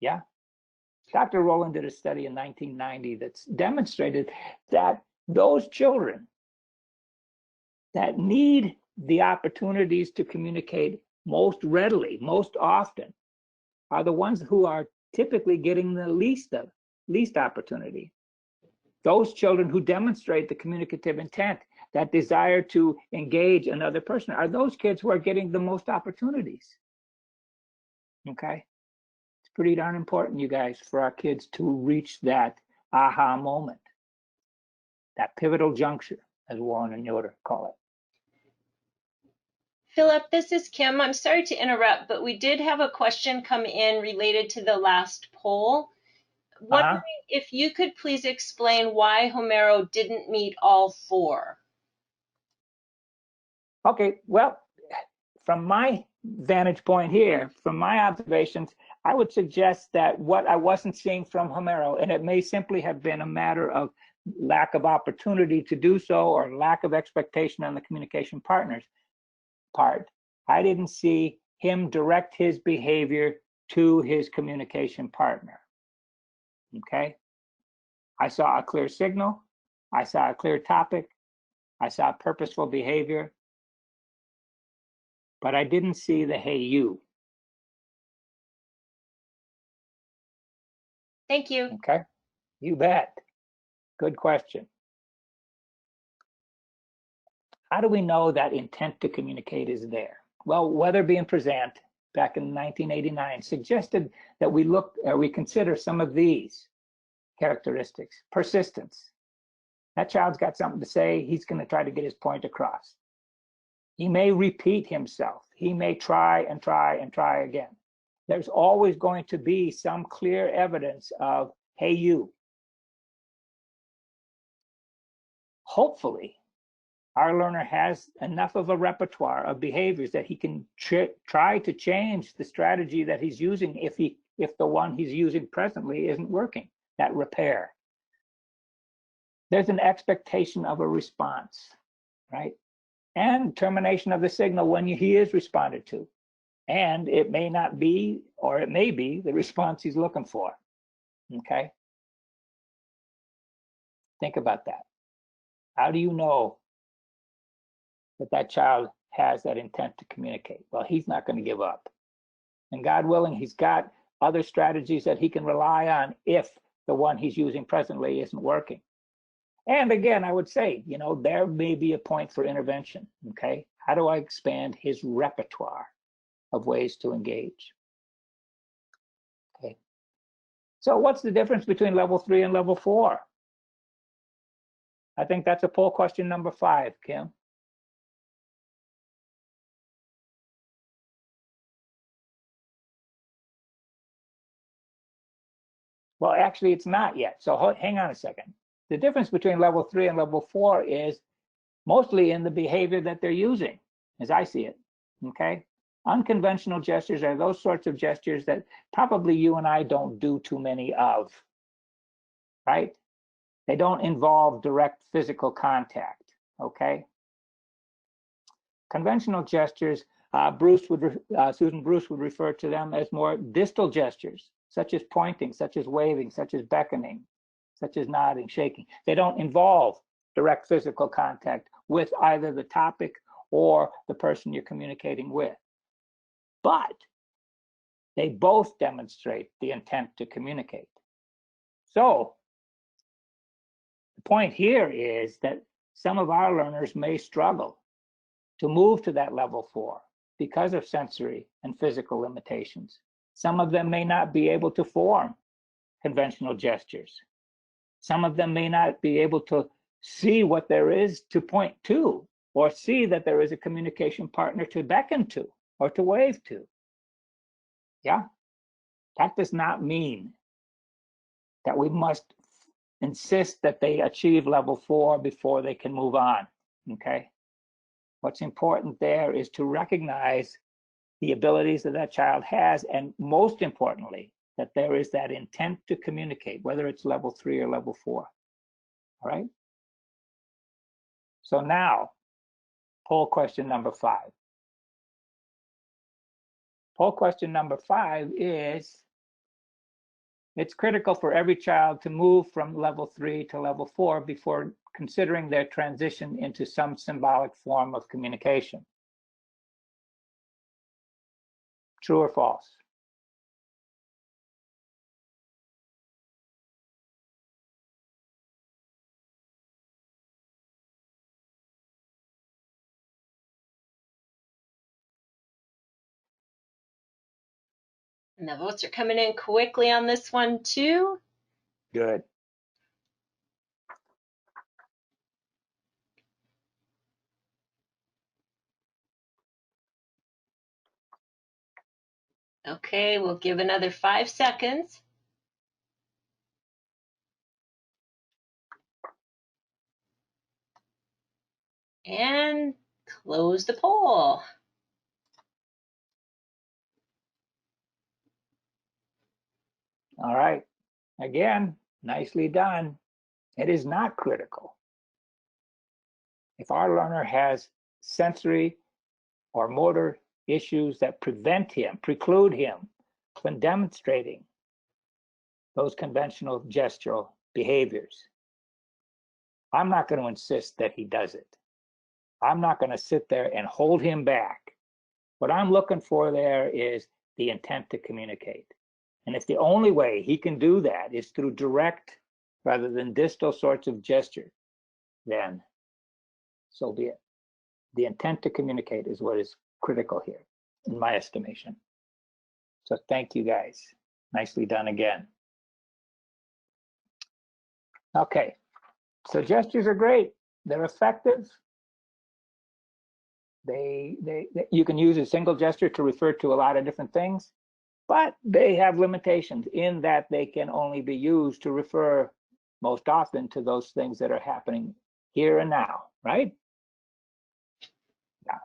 Yeah? Dr. Rowland did a study in 1990 that's demonstrated that those children that need the opportunities to communicate most readily, most often, are the ones who are typically getting the least opportunity. Those children who demonstrate the communicative intent, that desire to engage another person, are those kids who are getting the most opportunities. Okay? It's pretty darn important, you guys, for our kids to reach that aha moment, that pivotal juncture, as Warren and Yoder call it. Philip, this is Kim. I'm sorry to interrupt, but we did have a question come in related to the last poll. Wondering if you could please explain why Homero didn't meet all 4. Okay, well, from my vantage point here, from my observations, I would suggest that what I wasn't seeing from Homero, and it may simply have been a matter of lack of opportunity to do so or lack of expectation on the communication partner's part, I didn't see him direct his behavior to his communication partner. Okay? I saw a clear signal. I saw a clear topic. I saw purposeful behavior. But I didn't see the hey you. Thank you. Okay? You bet. Good question. How do we know that intent to communicate is there? Well, Weatherby and Present back in 1989 suggested that we consider some of these characteristics. Persistence. That child's got something to say. He's going to try to get his point across. He may repeat himself. He may try and try and try again. There's always going to be some clear evidence of, hey, you. Hopefully, our learner has enough of a repertoire of behaviors that he can try to change the strategy that he's using if the one he's using presently isn't working, that repair. There's an expectation of a response, right? And termination of the signal when he is responded to. And it may not be, or it may be, the response he's looking for, okay? Think about that. How do you know that that child has that intent to communicate? Well, he's not going to give up. And God willing, he's got other strategies that he can rely on if the one he's using presently isn't working. And again, I would say, there may be a point for intervention, okay? How do I expand his repertoire of ways to engage? Okay. So what's the difference between level 3 and level 4? I think that's a poll question number 5, Kim. Well, actually, it's not yet. So hang on a second. The difference between level 3 and level 4 is mostly in the behavior that they're using, as I see it, okay? Unconventional gestures are those sorts of gestures that probably you and I don't do too many of, right? They don't involve direct physical contact, okay? Conventional gestures, Susan Bruce would refer to them as more distal gestures, such as pointing, such as waving, such as beckoning, such as nodding, shaking. They don't involve direct physical contact with either the topic or the person you're communicating with. But they both demonstrate the intent to communicate. So the point here is that some of our learners may struggle to move to that level 4 because of sensory and physical limitations. Some of them may not be able to form conventional gestures. Some of them may not be able to see what there is to point to, or see that there is a communication partner to beckon to or to wave to. Yeah, that does not mean that we must insist that they achieve level 4 before they can move on, okay? What's important there is to recognize the abilities that that child has, and most importantly, that there is that intent to communicate, whether it's level 3 or level 4, all right? So now, poll question number 5. Poll question number 5 is, it's critical for every child to move from level 3 to level 4 before considering their transition into some symbolic form of communication. True or false? And the votes are coming in quickly on this one too. Good. Okay, we'll give another 5 seconds. And close the poll. All right. Again, nicely done. It is not critical. If our learner has sensory or motor issues that preclude him from demonstrating those conventional gestural behaviors, I'm not going to insist that he does it. I'm not going to sit there and hold him back. What I'm looking for there is the intent to communicate. And if the only way he can do that is through direct rather than distal sorts of gesture, then so be it. The intent to communicate is what is critical here, in my estimation. So thank you guys. Nicely done again. Okay, so gestures are great. They're effective. You can use a single gesture to refer to a lot of different things, but they have limitations in that they can only be used to refer most often to those things that are happening here and now, right? Yeah.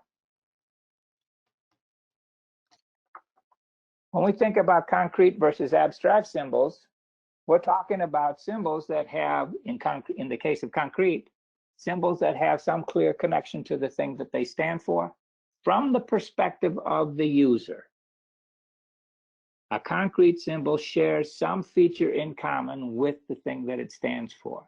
When we think about concrete versus abstract symbols, we're talking about symbols that have, in the case of concrete, symbols that have some clear connection to the thing that they stand for from the perspective of the user. A concrete symbol shares some feature in common with the thing that it stands for.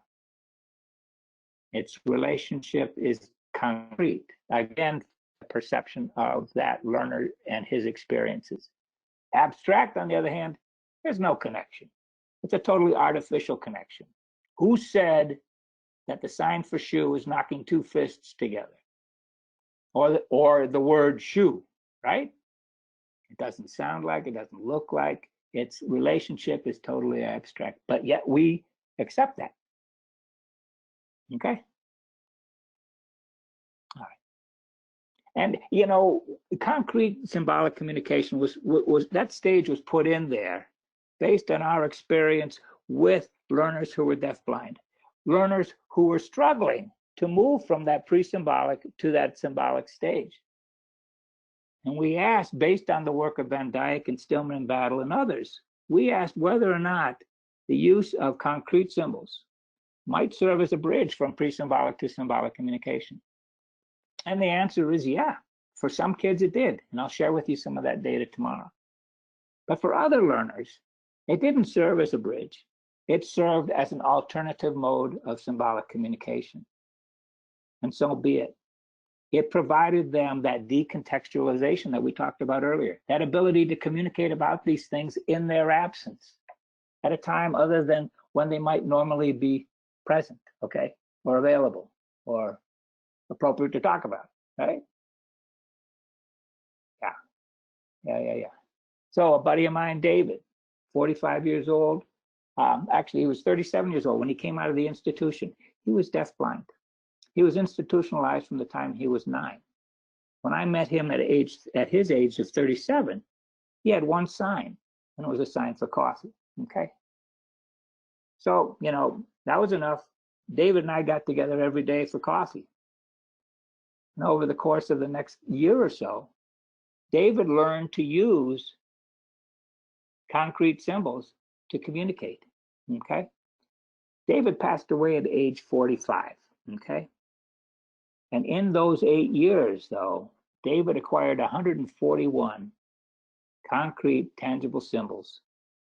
Its relationship is concrete. Again, the perception of that learner and his experiences. Abstract, on the other hand, there's no connection. It's a totally artificial connection. Who said that the sign for shoe is knocking two fists together? Or the word shoe, right? It doesn't sound like, it doesn't look like, its relationship is totally abstract, but yet we accept that. Okay? All right. And you know, concrete symbolic communication was that stage was put in there based on our experience with learners who were deafblind, learners who were struggling to move from that pre-symbolic to that symbolic stage. And we asked, based on the work of Van Dyke and Stillman and Battle and others, we asked whether or not the use of concrete symbols might serve as a bridge from pre-symbolic to symbolic communication. And the answer is yeah. For some kids it did, and I'll share with you some of that data tomorrow. But for other learners, it didn't serve as a bridge. It served as an alternative mode of symbolic communication. And so be it. It provided them that decontextualization that we talked about earlier, that ability to communicate about these things in their absence at a time other than when they might normally be present, okay, or available, or appropriate to talk about, right? Yeah. So a buddy of mine, David, 45 years old, actually he was 37 years old when he came out of the institution. He was deafblind. He was institutionalized from the time he was 9. When I met him at his age of 37, he had one sign, and it was a sign for coffee, okay? So, you know, that was enough. David and I got together every day for coffee. And over the course of the next year or so, David learned to use concrete symbols to communicate, okay? David passed away at age 45, okay? And in those 8 years, though, David acquired 141 concrete, tangible symbols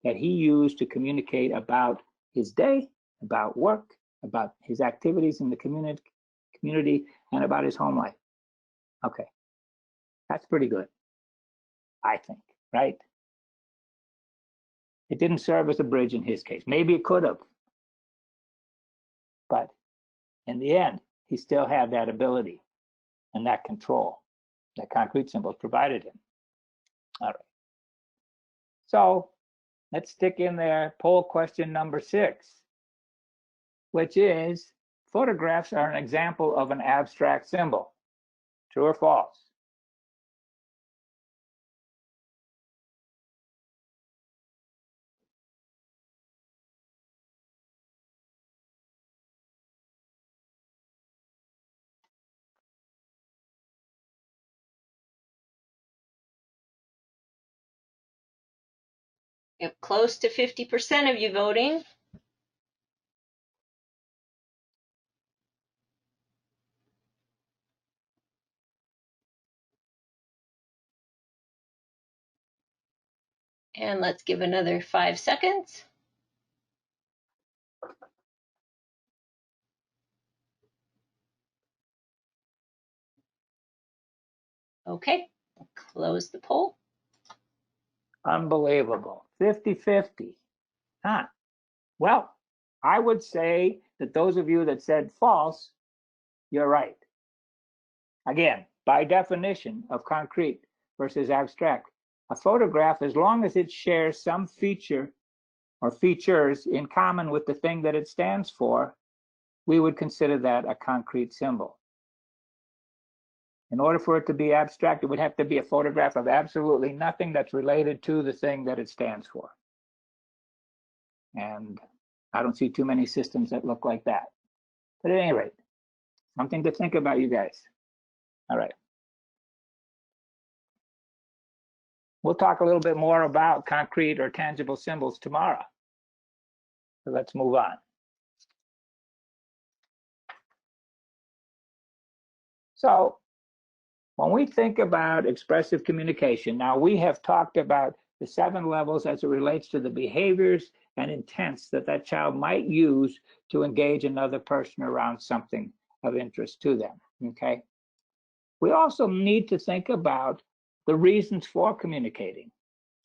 that he used to communicate about his day, about work, about his activities in the community, and about his home life. Okay, that's pretty good, I think, right? It didn't serve as a bridge in his case. Maybe it could have, but in the end, he still had that ability and that control that concrete symbols provided him. All right. So let's stick in there poll question number 6, which is, photographs are an example of an abstract symbol. True or false? We have close to 50% of you voting. And let's give another 5 seconds. Okay, close the poll. Unbelievable. 50-50. Huh. Well, I would say that those of you that said false, you're right. Again, by definition of concrete versus abstract, a photograph, as long as it shares some feature or features in common with the thing that it stands for, we would consider that a concrete symbol. In order for it to be abstract, it would have to be a photograph of absolutely nothing that's related to the thing that it stands for. And I don't see too many systems that look like that. But at any rate, something to think about, you guys. All right. We'll talk a little bit more about concrete or tangible symbols tomorrow. So let's move on. So when we think about expressive communication, now we have talked about the 7 levels as it relates to the behaviors and intents that that child might use to engage another person around something of interest to them, okay? We also need to think about the reasons for communicating.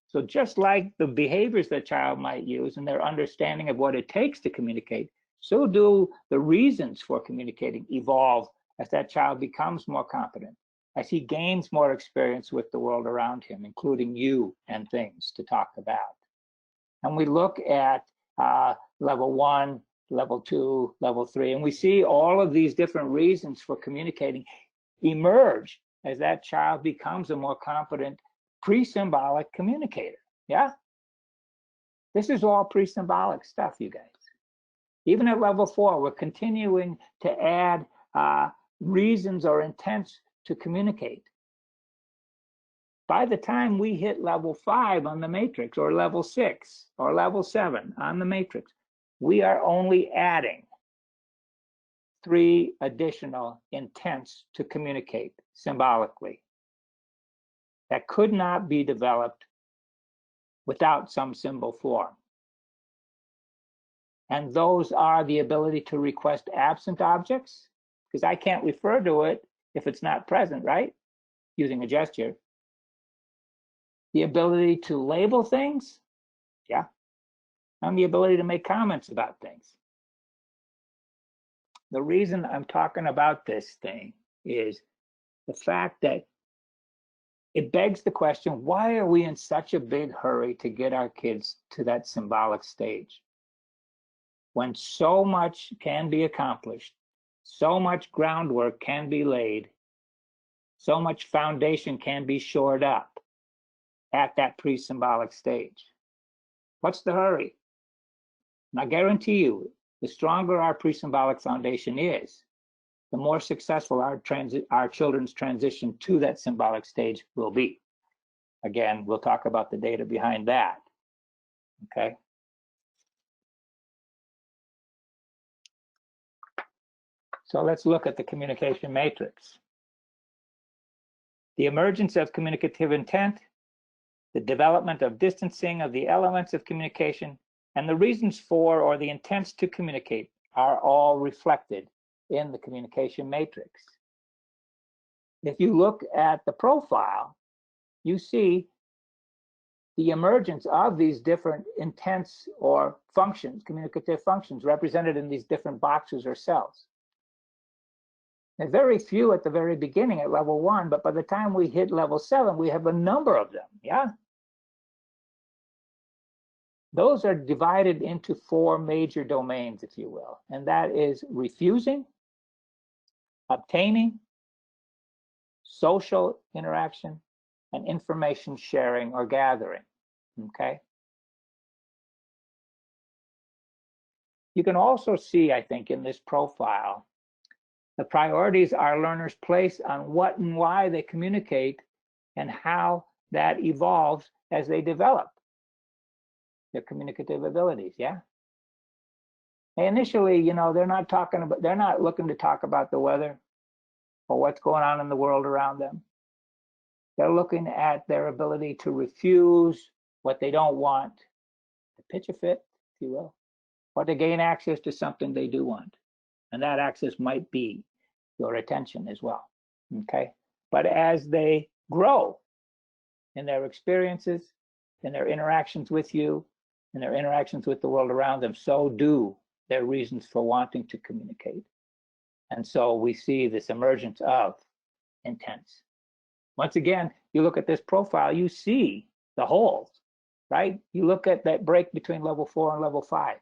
So just like the behaviors that child might use and their understanding of what it takes to communicate, so do the reasons for communicating evolve as that child becomes more competent, as he gains more experience with the world around him, including you and things to talk about. And we look at level 1, level 2, level 3, and we see all of these different reasons for communicating emerge as that child becomes a more competent pre-symbolic communicator. Yeah? This is all pre-symbolic stuff, you guys. Even at level 4, we're continuing to add reasons or intents to communicate. By the time we hit level 5 on the matrix, or level 6, or level 7 on the matrix, we are only adding 3 additional intents to communicate symbolically that could not be developed without some symbol form. And those are the ability to request absent objects, because I can't refer to it if it's not present, right? Using a gesture. The ability to label things, yeah, and the ability to make comments about things. The reason I'm talking about this thing is the fact that it begs the question, why are we in such a big hurry to get our kids to that symbolic stage? When so much can be accomplished, so much groundwork can be laid, so much foundation can be shored up at that pre-symbolic stage. What's the hurry? And I guarantee you, the stronger our pre-symbolic foundation is, the more successful our children's transition to that symbolic stage will be. Again, we'll talk about the data behind that, okay? So let's look at the communication matrix. The emergence of communicative intent, the development of distancing of the elements of communication, and the reasons for or the intents to communicate are all reflected in the communication matrix. If you look at the profile, you see the emergence of these different intents or functions, communicative functions, represented in these different boxes or cells. There's very few at the very beginning at level 1, but by the time we hit level 7, we have a number of them, yeah? Those are divided into 4 major domains, if you will, and that is refusing, obtaining, social interaction, and information sharing or gathering, okay? You can also see, I think, in this profile, the priorities our learners place on what and why they communicate and how that evolves as they develop. their communicative abilities, yeah? Initially, you know, they're not looking to talk about the weather or what's going on in the world around them. They're looking at their ability to refuse what they don't want, to pitch a fit, if you will, or to gain access to something they do want. And that access might be your attention as well, okay? But as they grow in their experiences, in their interactions with you, in their interactions with the world around them, so do their reasons for wanting to communicate. And so we see this emergence of intents. Once again, you look at this profile, you see the holes, right? You look at that break between level 4 and level 5.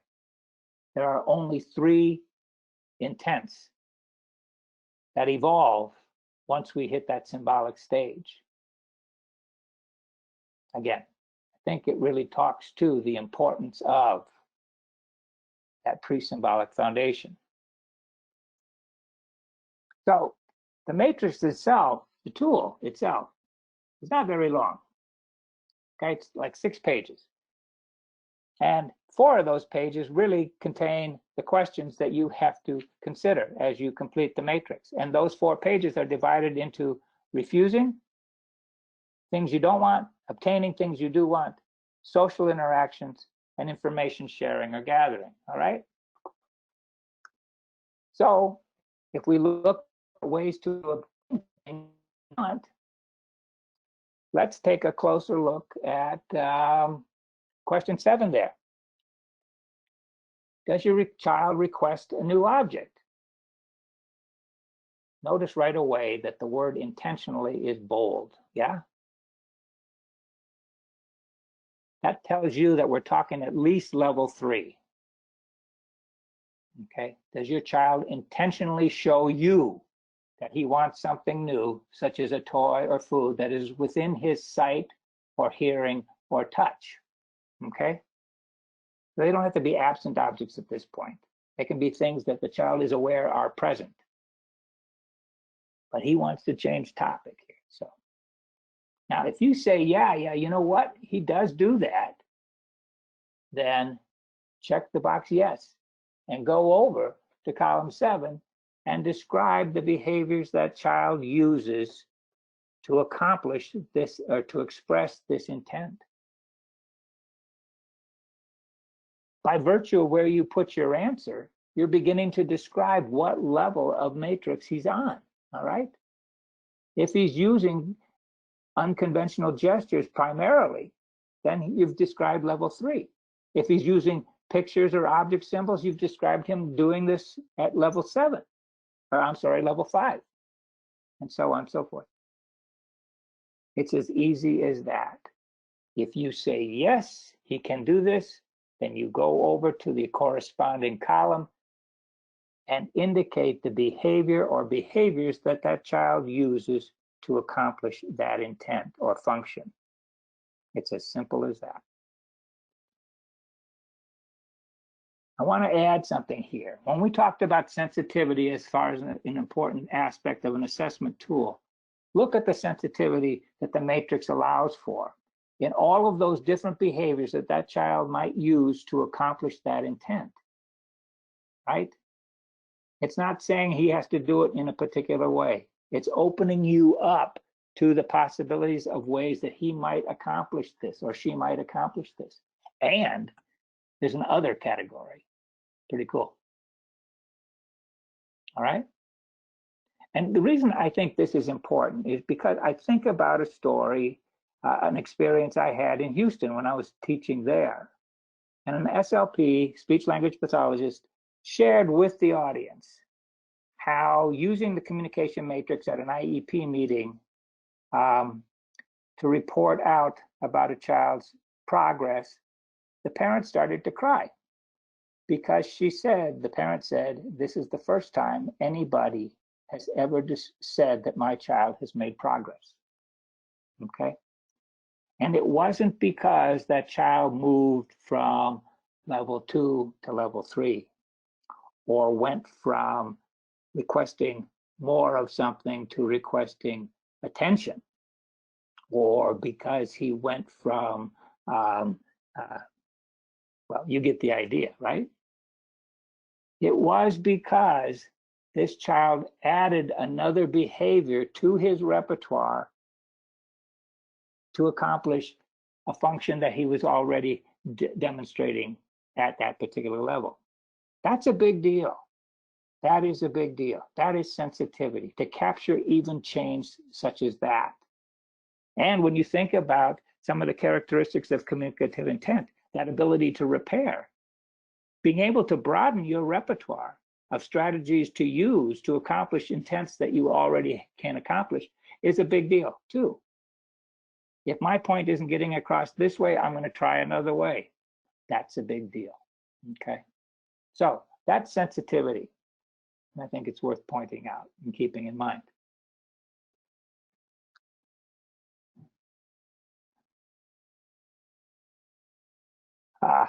There are only 3 intents that evolve once we hit that symbolic stage. Again, I think it really talks to the importance of that pre-symbolic foundation. So the matrix itself, the tool itself, is not very long. Okay, it's like 6 pages. And 4 of those pages really contain the questions that you have to consider as you complete the matrix. And those 4 pages are divided into refusing, things you don't want, obtaining things you do want, social interactions, and information sharing or gathering, all right? So if we look at ways to obtain things you want, let's take a closer look at question 7 there. Does your child request a new object? Notice right away that the word intentionally is bold, yeah? That tells you that we're talking at least level 3. Okay, does your child intentionally show you that he wants something new, such as a toy or food that is within his sight or hearing or touch? Okay, they don't have to be absent objects at this point. They can be things that the child is aware are present. But he wants to change topic here. So now if you say, yeah, you know what, he does do that, then check the box yes and go over to column 7 and describe the behaviors that child uses to accomplish this or to express this intent. By virtue of where you put your answer, you're beginning to describe what level of matrix he's on, all right? If he's using unconventional gestures primarily, then you've described level 3. If he's using pictures or object symbols, you've described him doing this at level 7, or I'm sorry, level 5, and so on and so forth. It's as easy as that. If you say, yes, he can do this, then you go over to the corresponding column and indicate the behavior or behaviors that that child uses to accomplish that intent or function. It's as simple as that. I want to add something here. When we talked about sensitivity as far as an important aspect of an assessment tool, look at the sensitivity that the matrix allows for in all of those different behaviors that that child might use to accomplish that intent, right? It's not saying he has to do it in a particular way. It's opening you up to the possibilities of ways that he might accomplish this or she might accomplish this. And there's an other category. Pretty cool. All right. And the reason I think this is important is because I think about a story, an experience I had in Houston when I was teaching there. And an SLP, speech language pathologist, shared with the audience how using the communication matrix at an IEP meeting to report out about a child's progress, the parent started to cry because the parent said, this is the first time anybody has ever said that my child has made progress, okay? And it wasn't because that child moved from level 2 to level 3 or went from requesting more of something to requesting attention, or because he went from Well, you get the idea, right? It was because this child added another behavior to his repertoire to accomplish a function that he was already demonstrating at that particular level. That's a big deal. That is a big deal. That is sensitivity, to capture even change such as that. And when you think about some of the characteristics of communicative intent, that ability to repair, being able to broaden your repertoire of strategies to use to accomplish intents that you already can accomplish is a big deal too. If my point isn't getting across this way, I'm going to try another way. That's a big deal. Okay. So that's sensitivity. And I think it's worth pointing out and keeping in mind.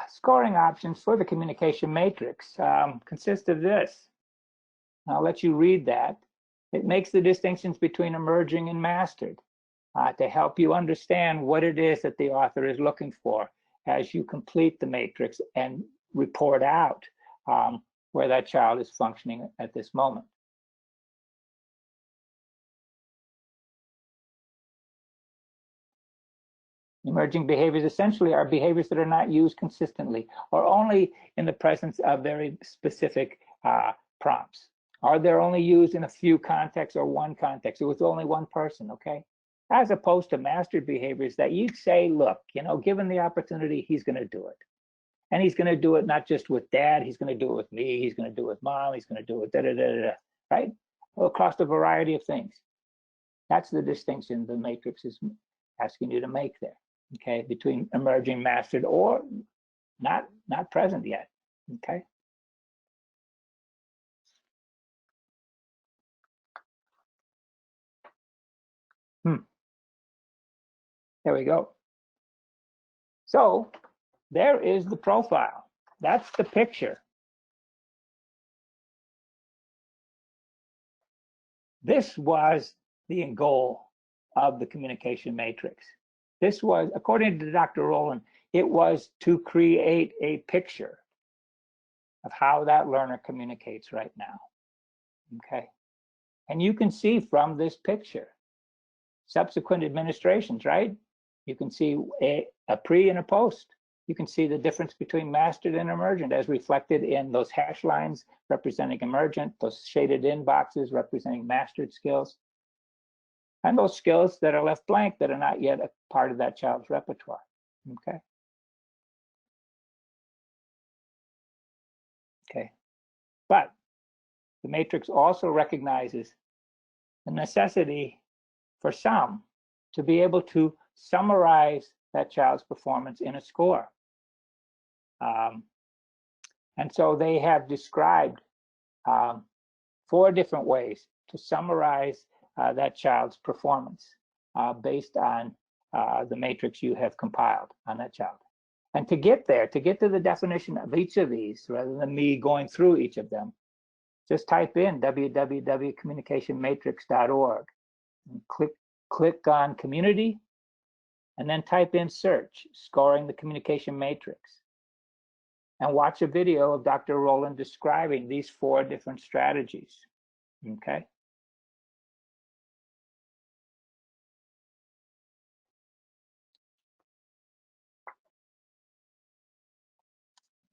Scoring options for the communication matrix consist of this. I'll let you read that. It makes the distinctions between emerging and mastered to help you understand what it is that the author is looking for as you complete the matrix and report out where that child is functioning at this moment. Emerging behaviors essentially are behaviors that are not used consistently or only in the presence of very specific prompts. Or they're only used in a few contexts or one context. It was only one person, okay? As opposed to mastered behaviors that you'd say, look, you know, given the opportunity, he's going to do it. And he's going to do it not just with dad, he's going to do it with me, he's going to do it with mom, he's going to do it with right? Across a variety of things. That's the distinction the matrix is asking you to make there. Okay, between emerging, mastered, or not present yet. Okay. There we go. So there is the profile. That's the picture. This was the goal of the communication matrix. This was, according to Dr. Rowland, it was to create a picture of how that learner communicates right now. Okay. And you can see from this picture subsequent administrations, right? You can see a pre and a post. You can see the difference between mastered and emergent as reflected in those hash lines representing emergent, those shaded in boxes representing mastered skills, and those skills that are left blank that are not yet a part of that child's repertoire. Okay. Okay. But the matrix also recognizes the necessity for some to be able to summarize that child's performance in a score. And so they have described 4 different ways to summarize that child's performance based on the matrix you have compiled on that child. And to get there, to get to the definition of each of these, rather than me going through each of them, just type in www.communicationmatrix.org and click on community, and then type in search, scoring the communication matrix. And watch a video of Dr. Rowland describing these 4 different strategies, okay?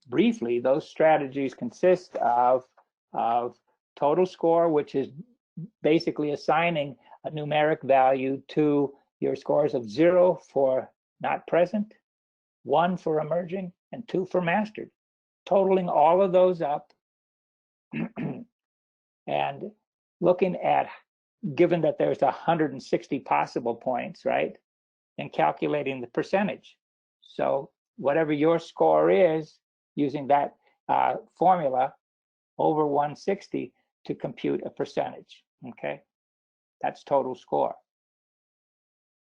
Briefly, those strategies consist of total score, which is basically assigning a numeric value to your scores of 0 for not present, 1 for emerging, and 2 for mastered, totaling all of those up and looking at, given that there's 160 possible points, right, and calculating the percentage. So whatever your score is, using that formula over 160 to compute a percentage, okay? That's total score.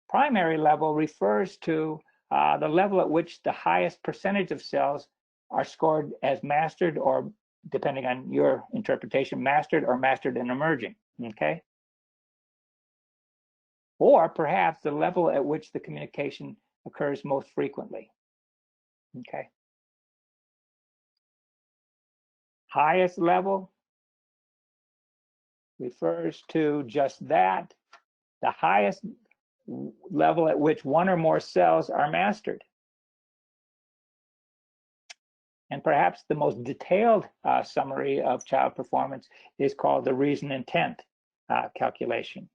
Primary level refers to the level at which the highest percentage of cells are scored as mastered, or depending on your interpretation, mastered or mastered and emerging, okay? Or perhaps the level at which the communication occurs most frequently, okay? Highest level refers to just that, the highest level at which one or more cells are mastered. And perhaps the most detailed summary of child performance is called the reason intent calculation.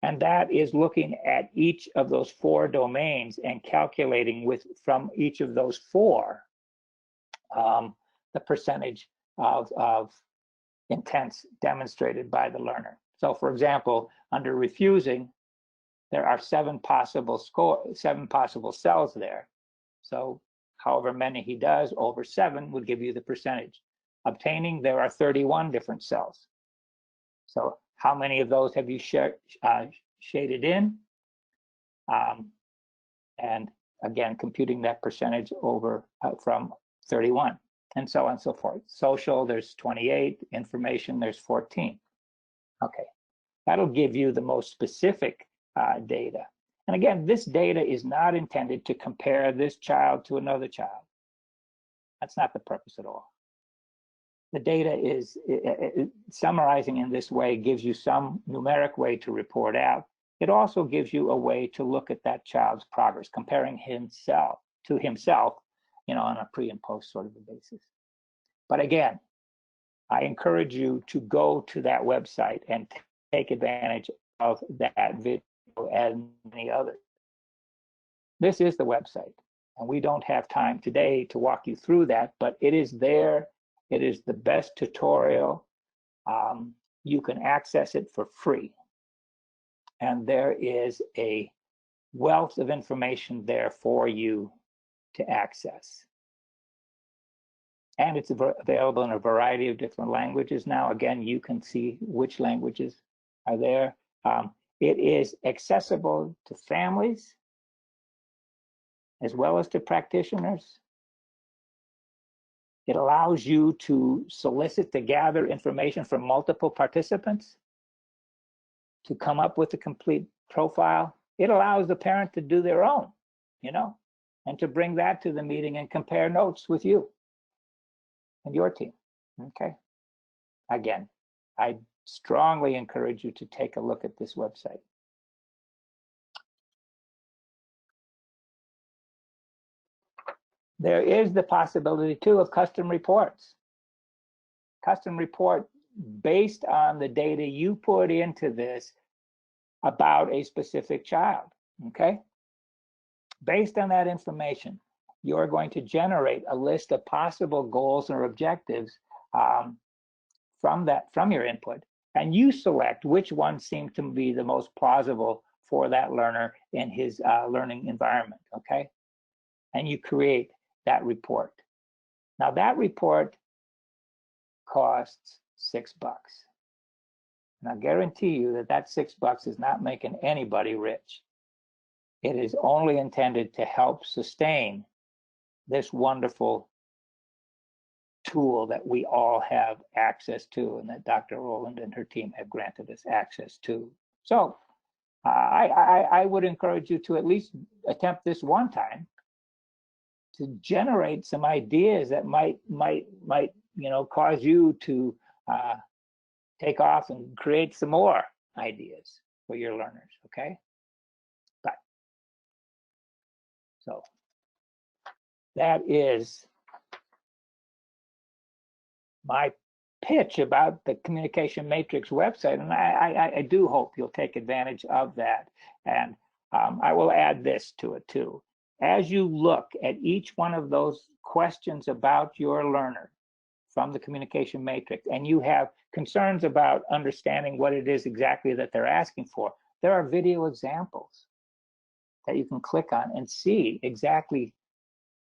And that is looking at each of those 4 domains and calculating from each of those 4 the percentage of intents demonstrated by the learner. So for example, under refusing, there are 7 possible cells there. So however many he does over 7 would give you the percentage. Obtaining, there are 31 different cells. So how many of those have you shaded in? And again, computing that percentage over from 31, and so on and so forth. Social, there's 28. Information, there's 14. Okay, that'll give you the most specific data. And again, this data is not intended to compare this child to another child. That's not the purpose at all. The data is summarizing in this way gives you some numeric way to report out. It also gives you a way to look at that child's progress, comparing himself to himself, on a pre and post sort of a basis. But again, I encourage you to go to that website and take advantage of that video and many others. This is the website, and we don't have time today to walk you through that, but it is there. It is the best tutorial. You can access it for free. And there is a wealth of information there for you to access. And it's available in a variety of different languages now. Again, you can see which languages are there. It is accessible to families as well as to practitioners. It allows you to gather information from multiple participants to come up with a complete profile. It allows the parent to do their own, and to bring that to the meeting and compare notes with you and your team, okay? Again, I strongly encourage you to take a look at this website. There is the possibility, too, of custom reports. Custom report based on the data you put into this about a specific child, okay? Based on that information, you're going to generate a list of possible goals or objectives from your input, and you select which ones seem to be the most plausible for that learner in his learning environment, okay? And you create that report. Now that report costs $6. And I guarantee you that $6 is not making anybody rich. It is only intended to help sustain this wonderful tool that we all have access to, and that Dr. Rowland and her team have granted us access to. So I would encourage you to at least attempt this one time to generate some ideas that might cause you to take off and create some more ideas for your learners, okay? So that is my pitch about the Communication Matrix website, and I do hope you'll take advantage of that. And I will add this to it too. As you look at each one of those questions about your learner from the Communication Matrix, and you have concerns about understanding what it is exactly that they're asking for, there are video examples that you can click on and see exactly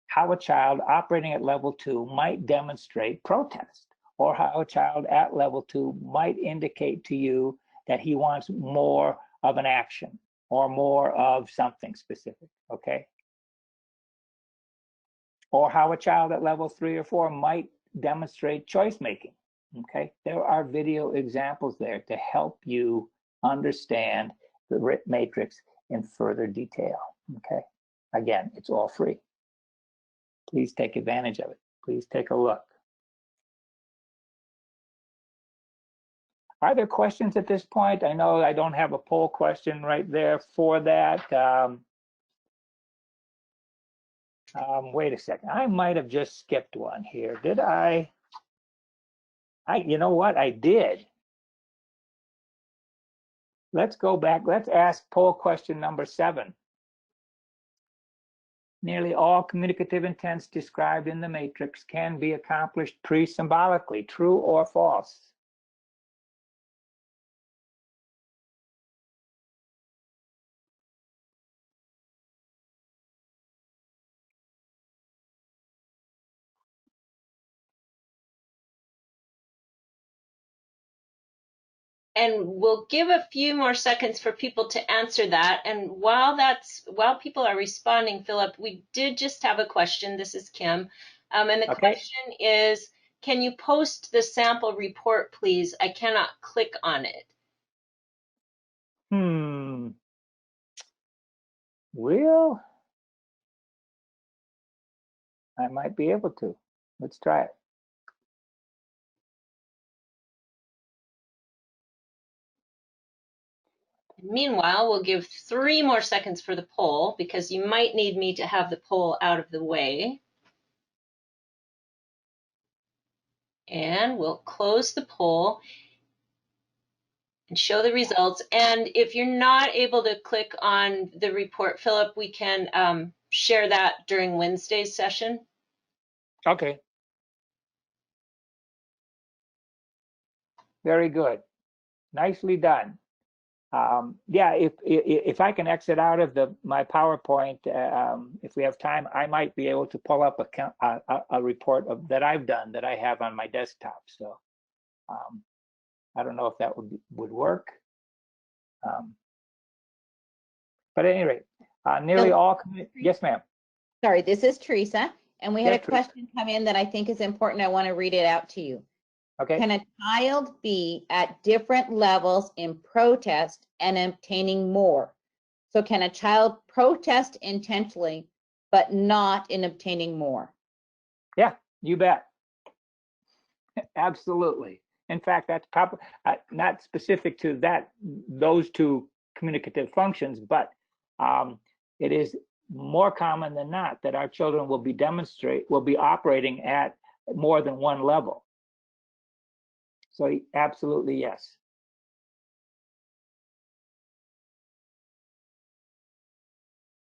how a child operating at level 2 might demonstrate protest, or how a child at level 2 might indicate to you that he wants more of an action or more of something specific, okay? Or how a child at level 3 or 4 might demonstrate choice making, okay? There are video examples there to help you understand the matrix in further detail, okay? Again, it's all free. Please take advantage of it. Please take a look. Are there questions at this point? I know I don't have a poll question right there for that. Wait a second. I might have just skipped one here. Did I? You know what? I did. Let's go back. Let's ask poll question number 7. Nearly all communicative intents described in the matrix can be accomplished pre-symbolically. True or false? And we'll give a few more seconds for people to answer that. And while people are responding, Philip, we did just have a question. This is Kim. And the question is, can you post the sample report, please? I cannot click on it. Well, I might be able to. Let's try it. Meanwhile, we'll give 3 more seconds for the poll because you might need me to have the poll out of the way. And we'll close the poll and show the results. And if you're not able to click on the report, Philip, we can share that during Wednesday's session. Okay. Very good. Nicely done. Yeah, if I can exit out of my PowerPoint, if we have time, I might be able to pull up a report that I've done that I have on my desktop. So I don't know if that would work. But at any rate, nearly all. Yes, ma'am. Sorry, this is Teresa, and we had a question come in that I think is important. I want to read it out to you. Okay. Can a child be at different levels in protest and obtaining more? So can a child protest intentionally, but not in obtaining more? Yeah, you bet. Absolutely. In fact, that's probably not specific to those 2 communicative functions, but it is more common than not that our children will be operating at more than one level. So absolutely, yes.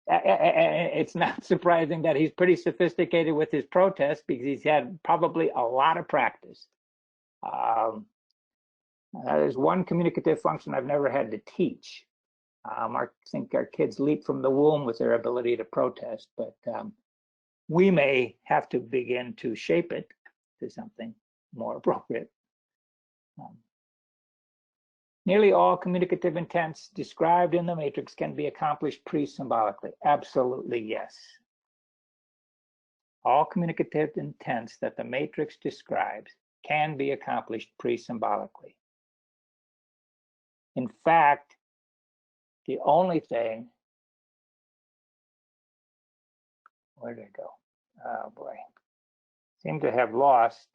It's not surprising that he's pretty sophisticated with his protest because he's had probably a lot of practice. There's one communicative function I've never had to teach. I think our kids leap from the womb with their ability to protest, but we may have to begin to shape it to something more appropriate. Nearly all communicative intents described in the matrix can be accomplished pre-symbolically. Absolutely, yes. All communicative intents that the matrix describes can be accomplished pre-symbolically. In fact, the only thing, where did it go? Oh boy, seem to have lost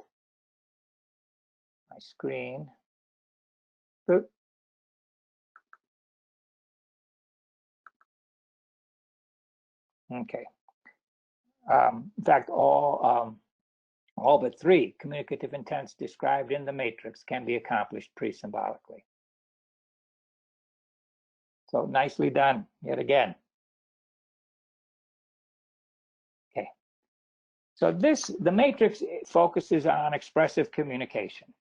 my screen. Oop. Okay. In fact, all but 3 communicative intents described in the matrix can be accomplished pre-symbolically. So nicely done, yet again. Okay. So the matrix focuses on expressive communication.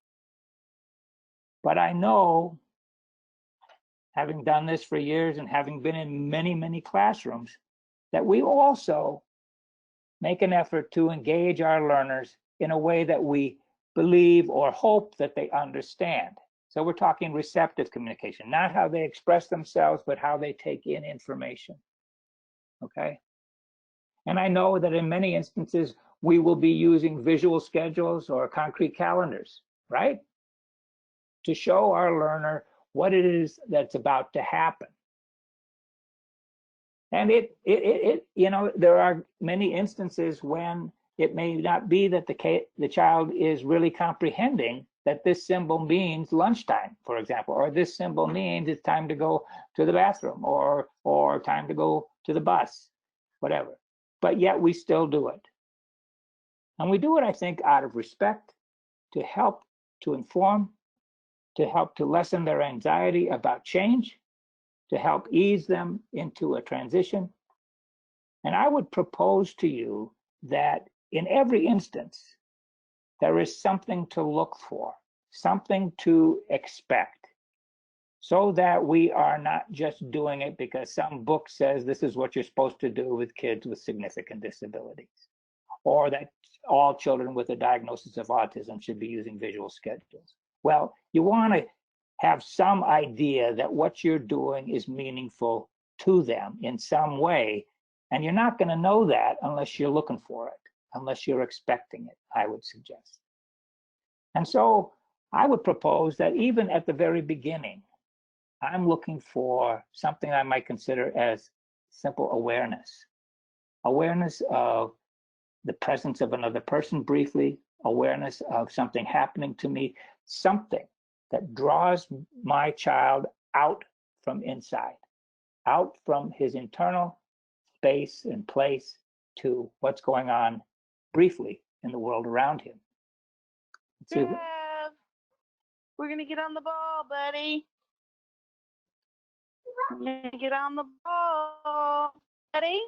But I know, having done this for years and having been in many, many classrooms, that we also make an effort to engage our learners in a way that we believe or hope that they understand. So we're talking receptive communication, not how they express themselves, but how they take in information. Okay? And I know that in many instances, we will be using visual schedules or concrete calendars, right? To show our learner what it is that's about to happen. And you know, there are many instances when it may not be that the child is really comprehending that this symbol means lunchtime, for example, or this symbol means it's time to go to the bathroom, or time to go to the bus, whatever. But yet we still do it. And we do it, I think, out of respect, to help, to inform, to help to lessen their anxiety about change, to help ease them into a transition. And I would propose to you that in every instance, there is something to look for, something to expect, so that we are not just doing it because some book says this is what you're supposed to do with kids with significant disabilities, or that all children with a diagnosis of autism should be using visual schedules. Well, you want to have some idea that what you're doing is meaningful to them in some way, and you're not going to know that unless you're looking for it, unless you're expecting it, I would suggest. And so I would propose that even at the very beginning, I'm looking for something I might consider as simple awareness. Awareness of the presence of another person briefly, awareness of something happening to me, something that draws my child out from inside, out from his internal space and place to what's going on briefly in the world around him. We're gonna get on the ball, buddy. We're gonna get on the ball, buddy.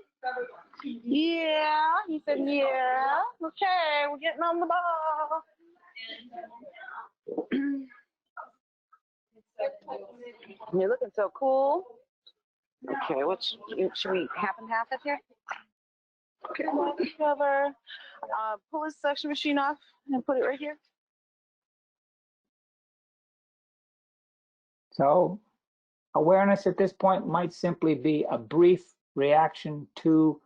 Yeah, he said yeah. Okay, we're getting on the ball. You're looking so cool. Okay, should we half and half it here? Okay, cover. Pull his suction machine off and put it right here. So awareness at this point might simply be a brief reaction to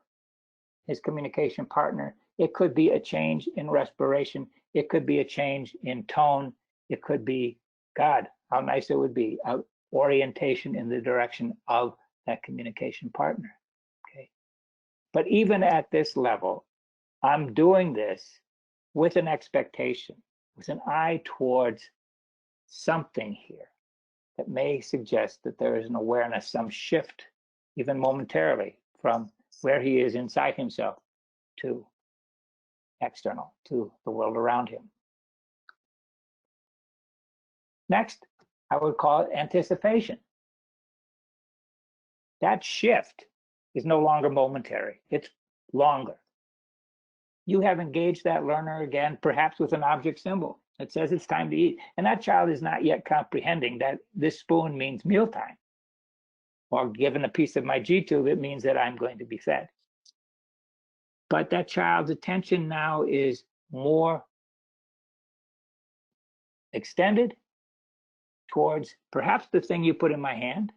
his communication partner. It could be a change in respiration. It could be a change in tone. It could be, God, how nice it would be, orientation in the direction of that communication partner. Okay. But even at this level, I'm doing this with an expectation, with an eye towards something here that may suggest that there is an awareness, some shift, even momentarily, from where he is inside himself to external, to the world around him. Next, I would call it anticipation. That shift is no longer momentary, it's longer. You have engaged that learner again, perhaps with an object symbol that says it's time to eat. And that child is not yet comprehending that this spoon means mealtime. Or given a piece of my G-tube, it means that I'm going to be fed. But that child's attention now is more extended towards perhaps the thing you put in my hand,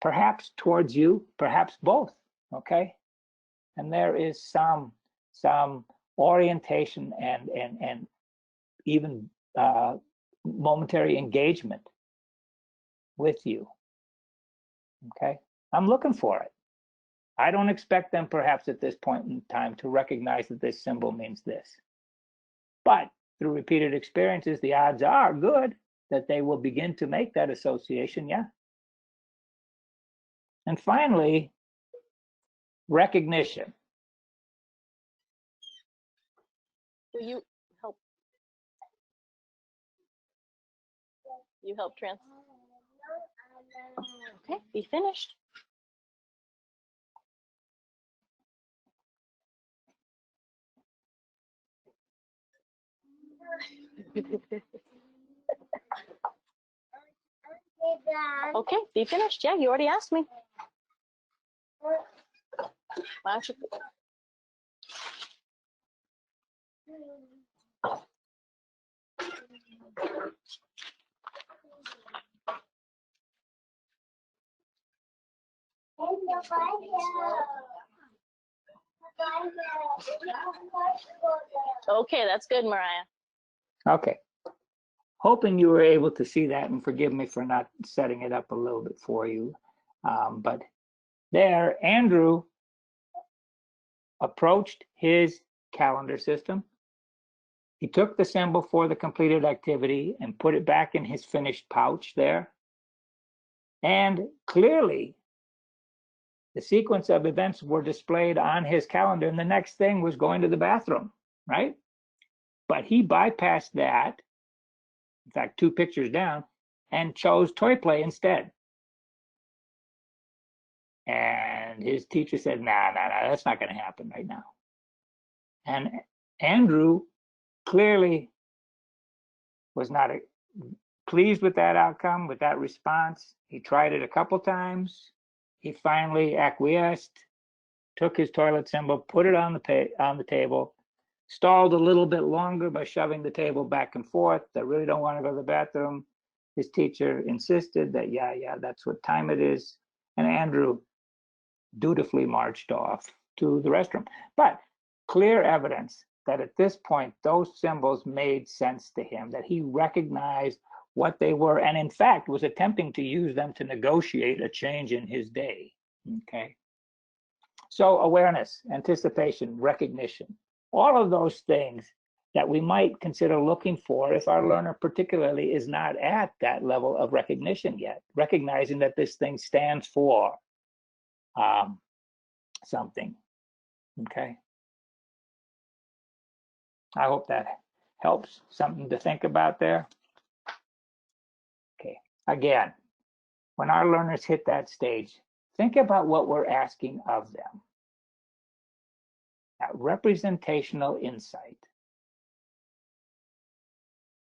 perhaps towards you, perhaps both, okay? And there is some orientation and even momentary engagement with you, okay? I'm looking for it. I don't expect them perhaps at this point in time to recognize that this symbol means this. But through repeated experiences, the odds are good that they will begin to make that association, yeah. And finally, recognition. Will you help? You help trans. Okay, be finished. Okay, be finished. Yeah, you already asked me. Why don't you? Okay, that's good, Mariah. Okay. Hoping you were able to see that, and forgive me for not setting it up a little bit for you. But there, Andrew approached his calendar system. He took the symbol for the completed activity and put it back in his finished pouch there. And clearly, the sequence of events were displayed on his calendar, and the next thing was going to the bathroom, right? But he bypassed that, in fact, 2 pictures down, and chose toy play instead. And his teacher said, nah, that's not going to happen right now. And Andrew clearly was not pleased with that outcome, with that response. He tried it a couple times. He finally acquiesced, took his toilet symbol, put it on the table, stalled a little bit longer by shoving the table back and forth. I really don't want to go to the bathroom. His teacher insisted that, yeah, that's what time it is. And Andrew dutifully marched off to the restroom. But clear evidence that at this point, those symbols made sense to him, that he recognized what they were, and in fact, was attempting to use them to negotiate a change in his day, okay? So awareness, anticipation, recognition, all of those things that we might consider looking for if our learner particularly is not at that level of recognition yet, recognizing that this thing stands for something, okay? I hope that helps, something to think about there. Okay, again, when our learners hit that stage, think about what we're asking of them. That representational insight.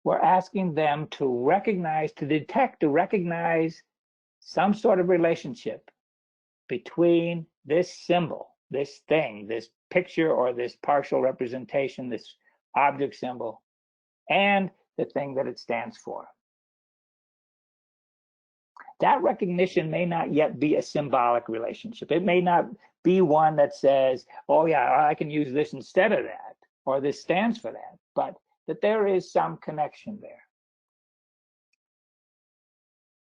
We're asking them to recognize, to detect, to recognize some sort of relationship between this symbol, this thing, this picture or this partial representation, this object symbol, and the thing that it stands for. That recognition may not yet be a symbolic relationship. It may not be one that says, oh yeah, I can use this instead of that, or this stands for that, but that there is some connection there.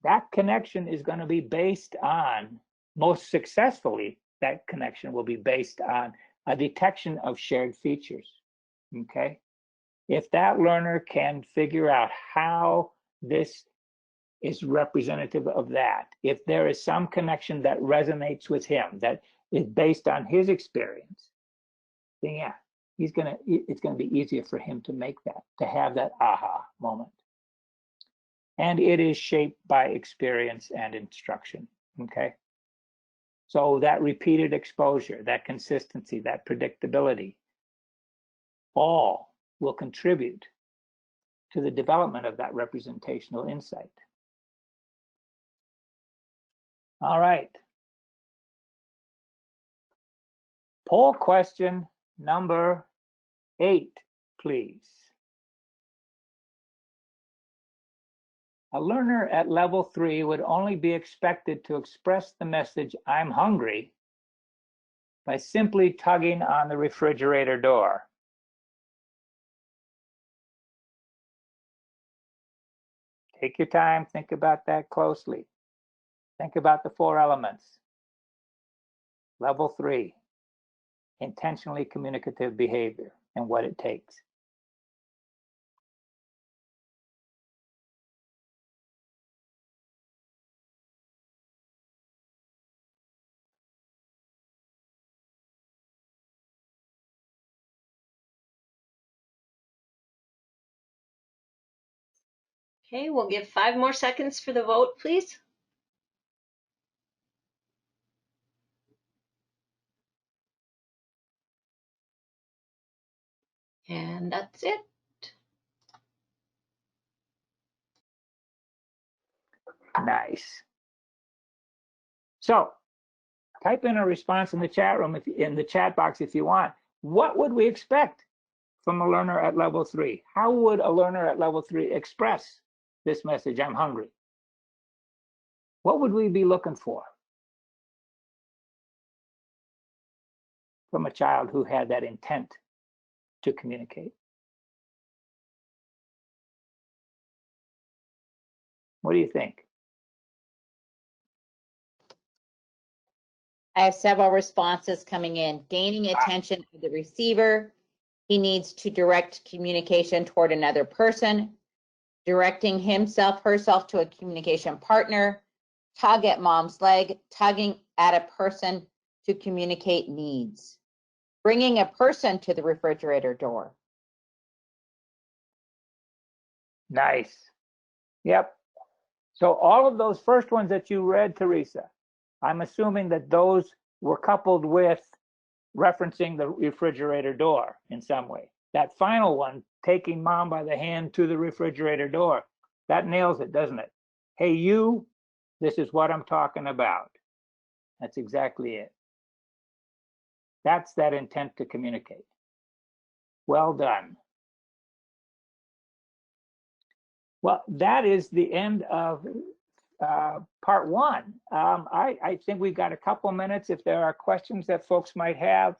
That connection is going to be based on, most successfully, that connection will be based on a detection of shared features, okay? If that learner can figure out how this is representative of that, if there is some connection that resonates with him, that is based on his experience, then yeah, it's gonna be easier for him to make that, to have that aha moment. And it is shaped by experience and instruction, okay? So that repeated exposure, that consistency, that predictability, all will contribute to the development of that representational insight. All right. Poll question number 8, please. A learner at level 3 would only be expected to express the message, I'm hungry, by simply tugging on the refrigerator door. Take your time, think about that closely. Think about the 4 elements. Level 3, intentionally communicative behavior and what it takes. Okay, we'll give 5 more seconds for the vote, please. And that's it. Nice. So type in a response in the chat room, in the chat box if you want. What would we expect from a learner at level 3? How would a learner at level 3 express this message, I'm hungry? What would we be looking for from a child who had that intent to communicate? What do you think? I have several responses coming in. Gaining attention of the receiver, He needs to direct communication toward another person, directing himself, herself to a communication partner, tug at mom's leg, tugging at a person to communicate needs, bringing a person to the refrigerator door. Nice. Yep. So all of those first ones that you read, Teresa, I'm assuming that those were coupled with referencing the refrigerator door in some way. That final one, taking mom by the hand to the refrigerator door, that nails it, doesn't it? Hey, you, this is what I'm talking about. That's exactly it. That's that intent to communicate. Well done. Well, that is the end of part one. I think we've got a couple minutes if there are questions that folks might have.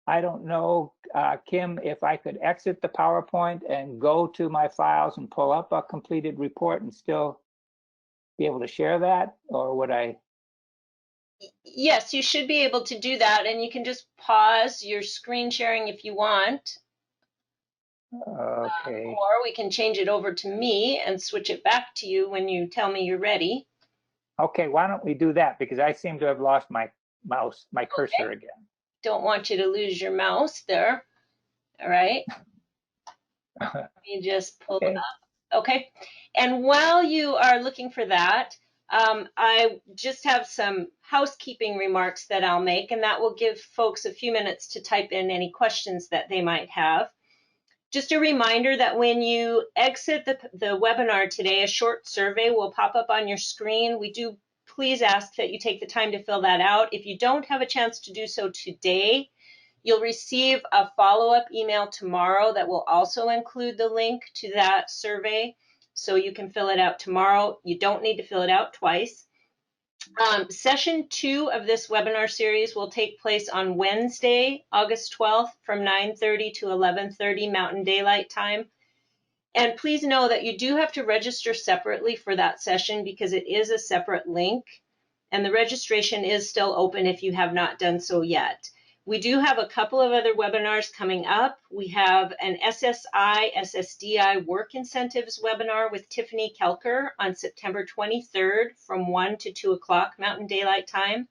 I don't know, Kim, if I could exit the PowerPoint and go to my files and pull up a completed report and still be able to share that, or would I? Yes, you should be able to do that, and you can just pause your screen sharing if you want. Okay. Or we can change it over to me and switch it back to you when you tell me you're ready. Okay, why don't we do that? Because I seem to have lost my mouse, my cursor again. Don't want you to lose your mouse there. All right. Let me just pull it up. Okay. And while you are looking for that, I just have some housekeeping remarks that I'll make, and that will give folks a few minutes to type in any questions that they might have. Just a reminder that when you exit the webinar today, a short survey will pop up on your screen. We do please ask that you take the time to fill that out. If you don't have a chance to do so today, you'll receive a follow-up email tomorrow that will also include the link to that survey, so you can fill it out tomorrow. You don't need to fill it out twice. Session 2 of this webinar series will take place on Wednesday, August 12th from 9:30 to 11:30 Mountain Daylight Time. And please know that you do have to register separately for that session because it is a separate link, and the registration is still open if you have not done so yet. We do have a couple of other webinars coming up. We have an SSI, SSDI work incentives webinar with Tiffany Kelker on September 23rd from 1 to 2 o'clock Mountain Daylight Time.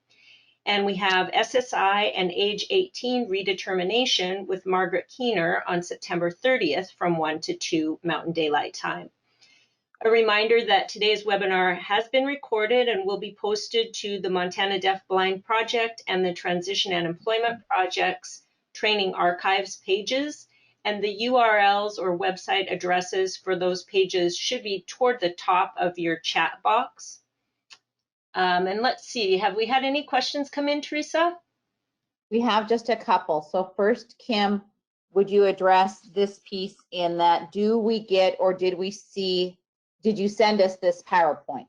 And we have SSI and Age 18 redetermination with Margaret Keener on September 30th from 1 to 2 Mountain Daylight Time. A reminder that today's webinar has been recorded and will be posted to the Montana Deafblind Project and the Transition and Employment Project's training archives pages, and the URLs or website addresses for those pages should be toward the top of your chat box. And let's see, have we had any questions come in, Teresa? We have just a couple. So first, Kim, would you address this piece in that do we get or did we see, did you send us this PowerPoint?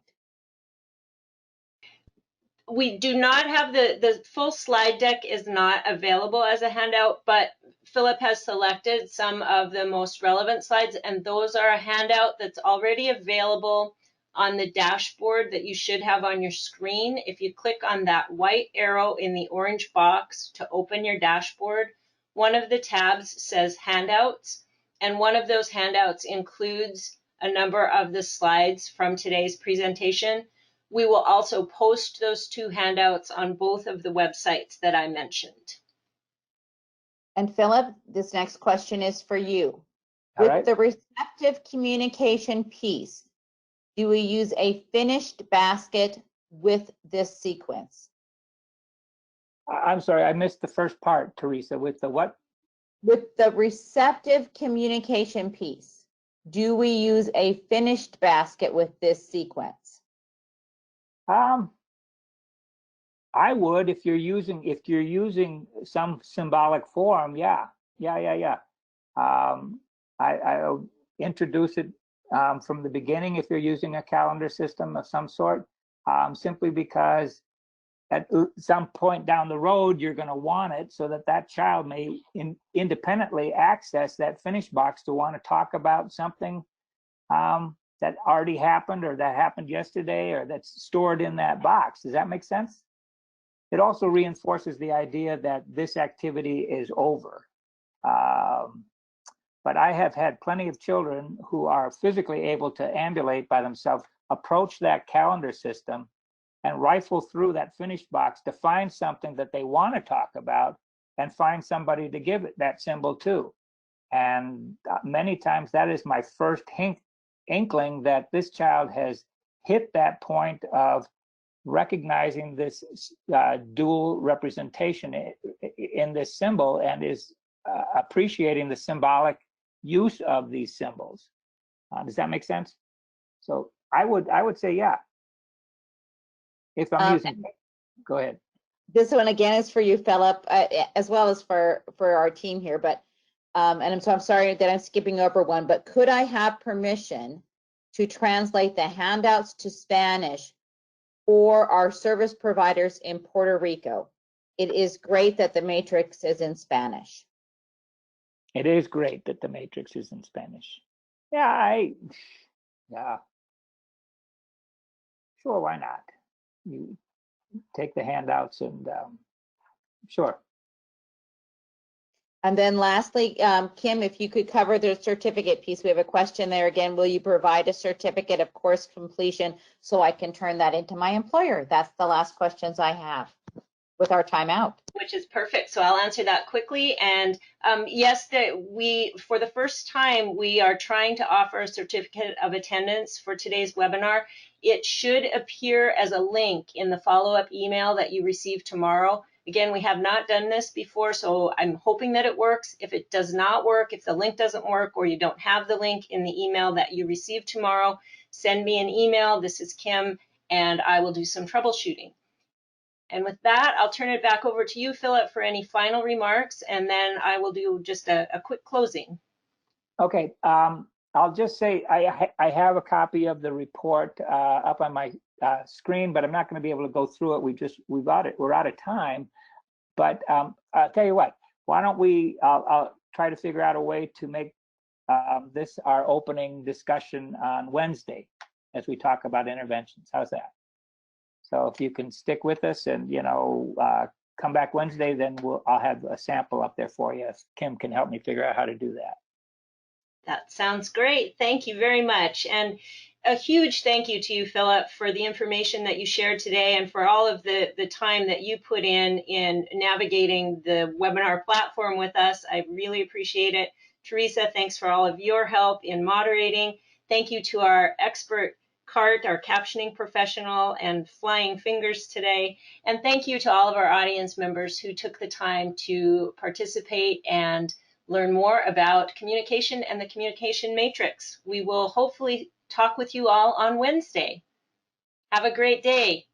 We do not have the full slide deck is not available as a handout, but Philip has selected some of the most relevant slides, and those are a handout that's already available on the dashboard that you should have on your screen. If you click on that white arrow in the orange box to open your dashboard, one of the tabs says Handouts, and one of those handouts includes a number of the slides from today's presentation. We will also post those two handouts on both of the websites that I mentioned. And Philip, this next question is for you. All With right. the receptive communication piece, do we use a finished basket with this sequence? I'm sorry, I missed the first part, Teresa, with the what? With the receptive communication piece, do we use a finished basket with this sequence? I would if you're using some symbolic form, yeah. I'll introduce it from the beginning if you're using a calendar system of some sort, simply because at some point down the road you're going to want it so that that child may independently access that finish box to want to talk about something that already happened or that happened yesterday or that's stored in that box. Does that make sense? It also reinforces the idea that this activity is over. But I have had plenty of children who are physically able to ambulate by themselves, approach that calendar system and rifle through that finished box to find something that they want to talk about and find somebody to give it that symbol to. And many times that is my first inkling that this child has hit that point of recognizing this dual representation in this symbol and is appreciating the symbolic use of these symbols. Does that make sense? So I would say, yeah. If I'm using, go ahead. This one again is for you, Philip, as well as for our team here. But and so I'm sorry that I'm skipping over one. But could I have permission to translate the handouts to Spanish for our service providers in Puerto Rico? It is great that the matrix is in Spanish. It is great that the matrix is in Spanish. Yeah, yeah. Sure, why not? You take the handouts and sure. And then lastly, Kim, if you could cover the certificate piece. We have a question there again. Will you provide a certificate of course completion so I can turn that into my employer? That's the last questions I have with our timeout. Which is perfect. So I'll answer that quickly. And yes, for the first time, we are trying to offer a certificate of attendance for today's webinar. It should appear as a link in the follow-up email that you receive tomorrow. Again, we have not done this before, so I'm hoping that it works. If it does not work, if the link doesn't work, or you don't have the link in the email that you receive tomorrow, send me an email. This is Kim, and I will do some troubleshooting. And with that, I'll turn it back over to you, Philip, for any final remarks, and then I will do just a quick closing. Okay, I'll just say I have a copy of the report up on my screen, but I'm not going to be able to go through it. We're out of time. But I'll tell you what, why don't I'll try to figure out a way to make this our opening discussion on Wednesday as we talk about interventions. How's that? So if you can stick with us and, come back Wednesday, then I'll have a sample up there for you. If Kim can help me figure out how to do that. That sounds great. Thank you very much. And a huge thank you to you, Philip, for the information that you shared today and for all of the time that you put in navigating the webinar platform with us. I really appreciate it. Teresa, thanks for all of your help in moderating. Thank you to our expert Cart, our captioning professional, and Flying Fingers today. And thank you to all of our audience members who took the time to participate and learn more about communication and the communication matrix. We will hopefully talk with you all on Wednesday. Have a great day.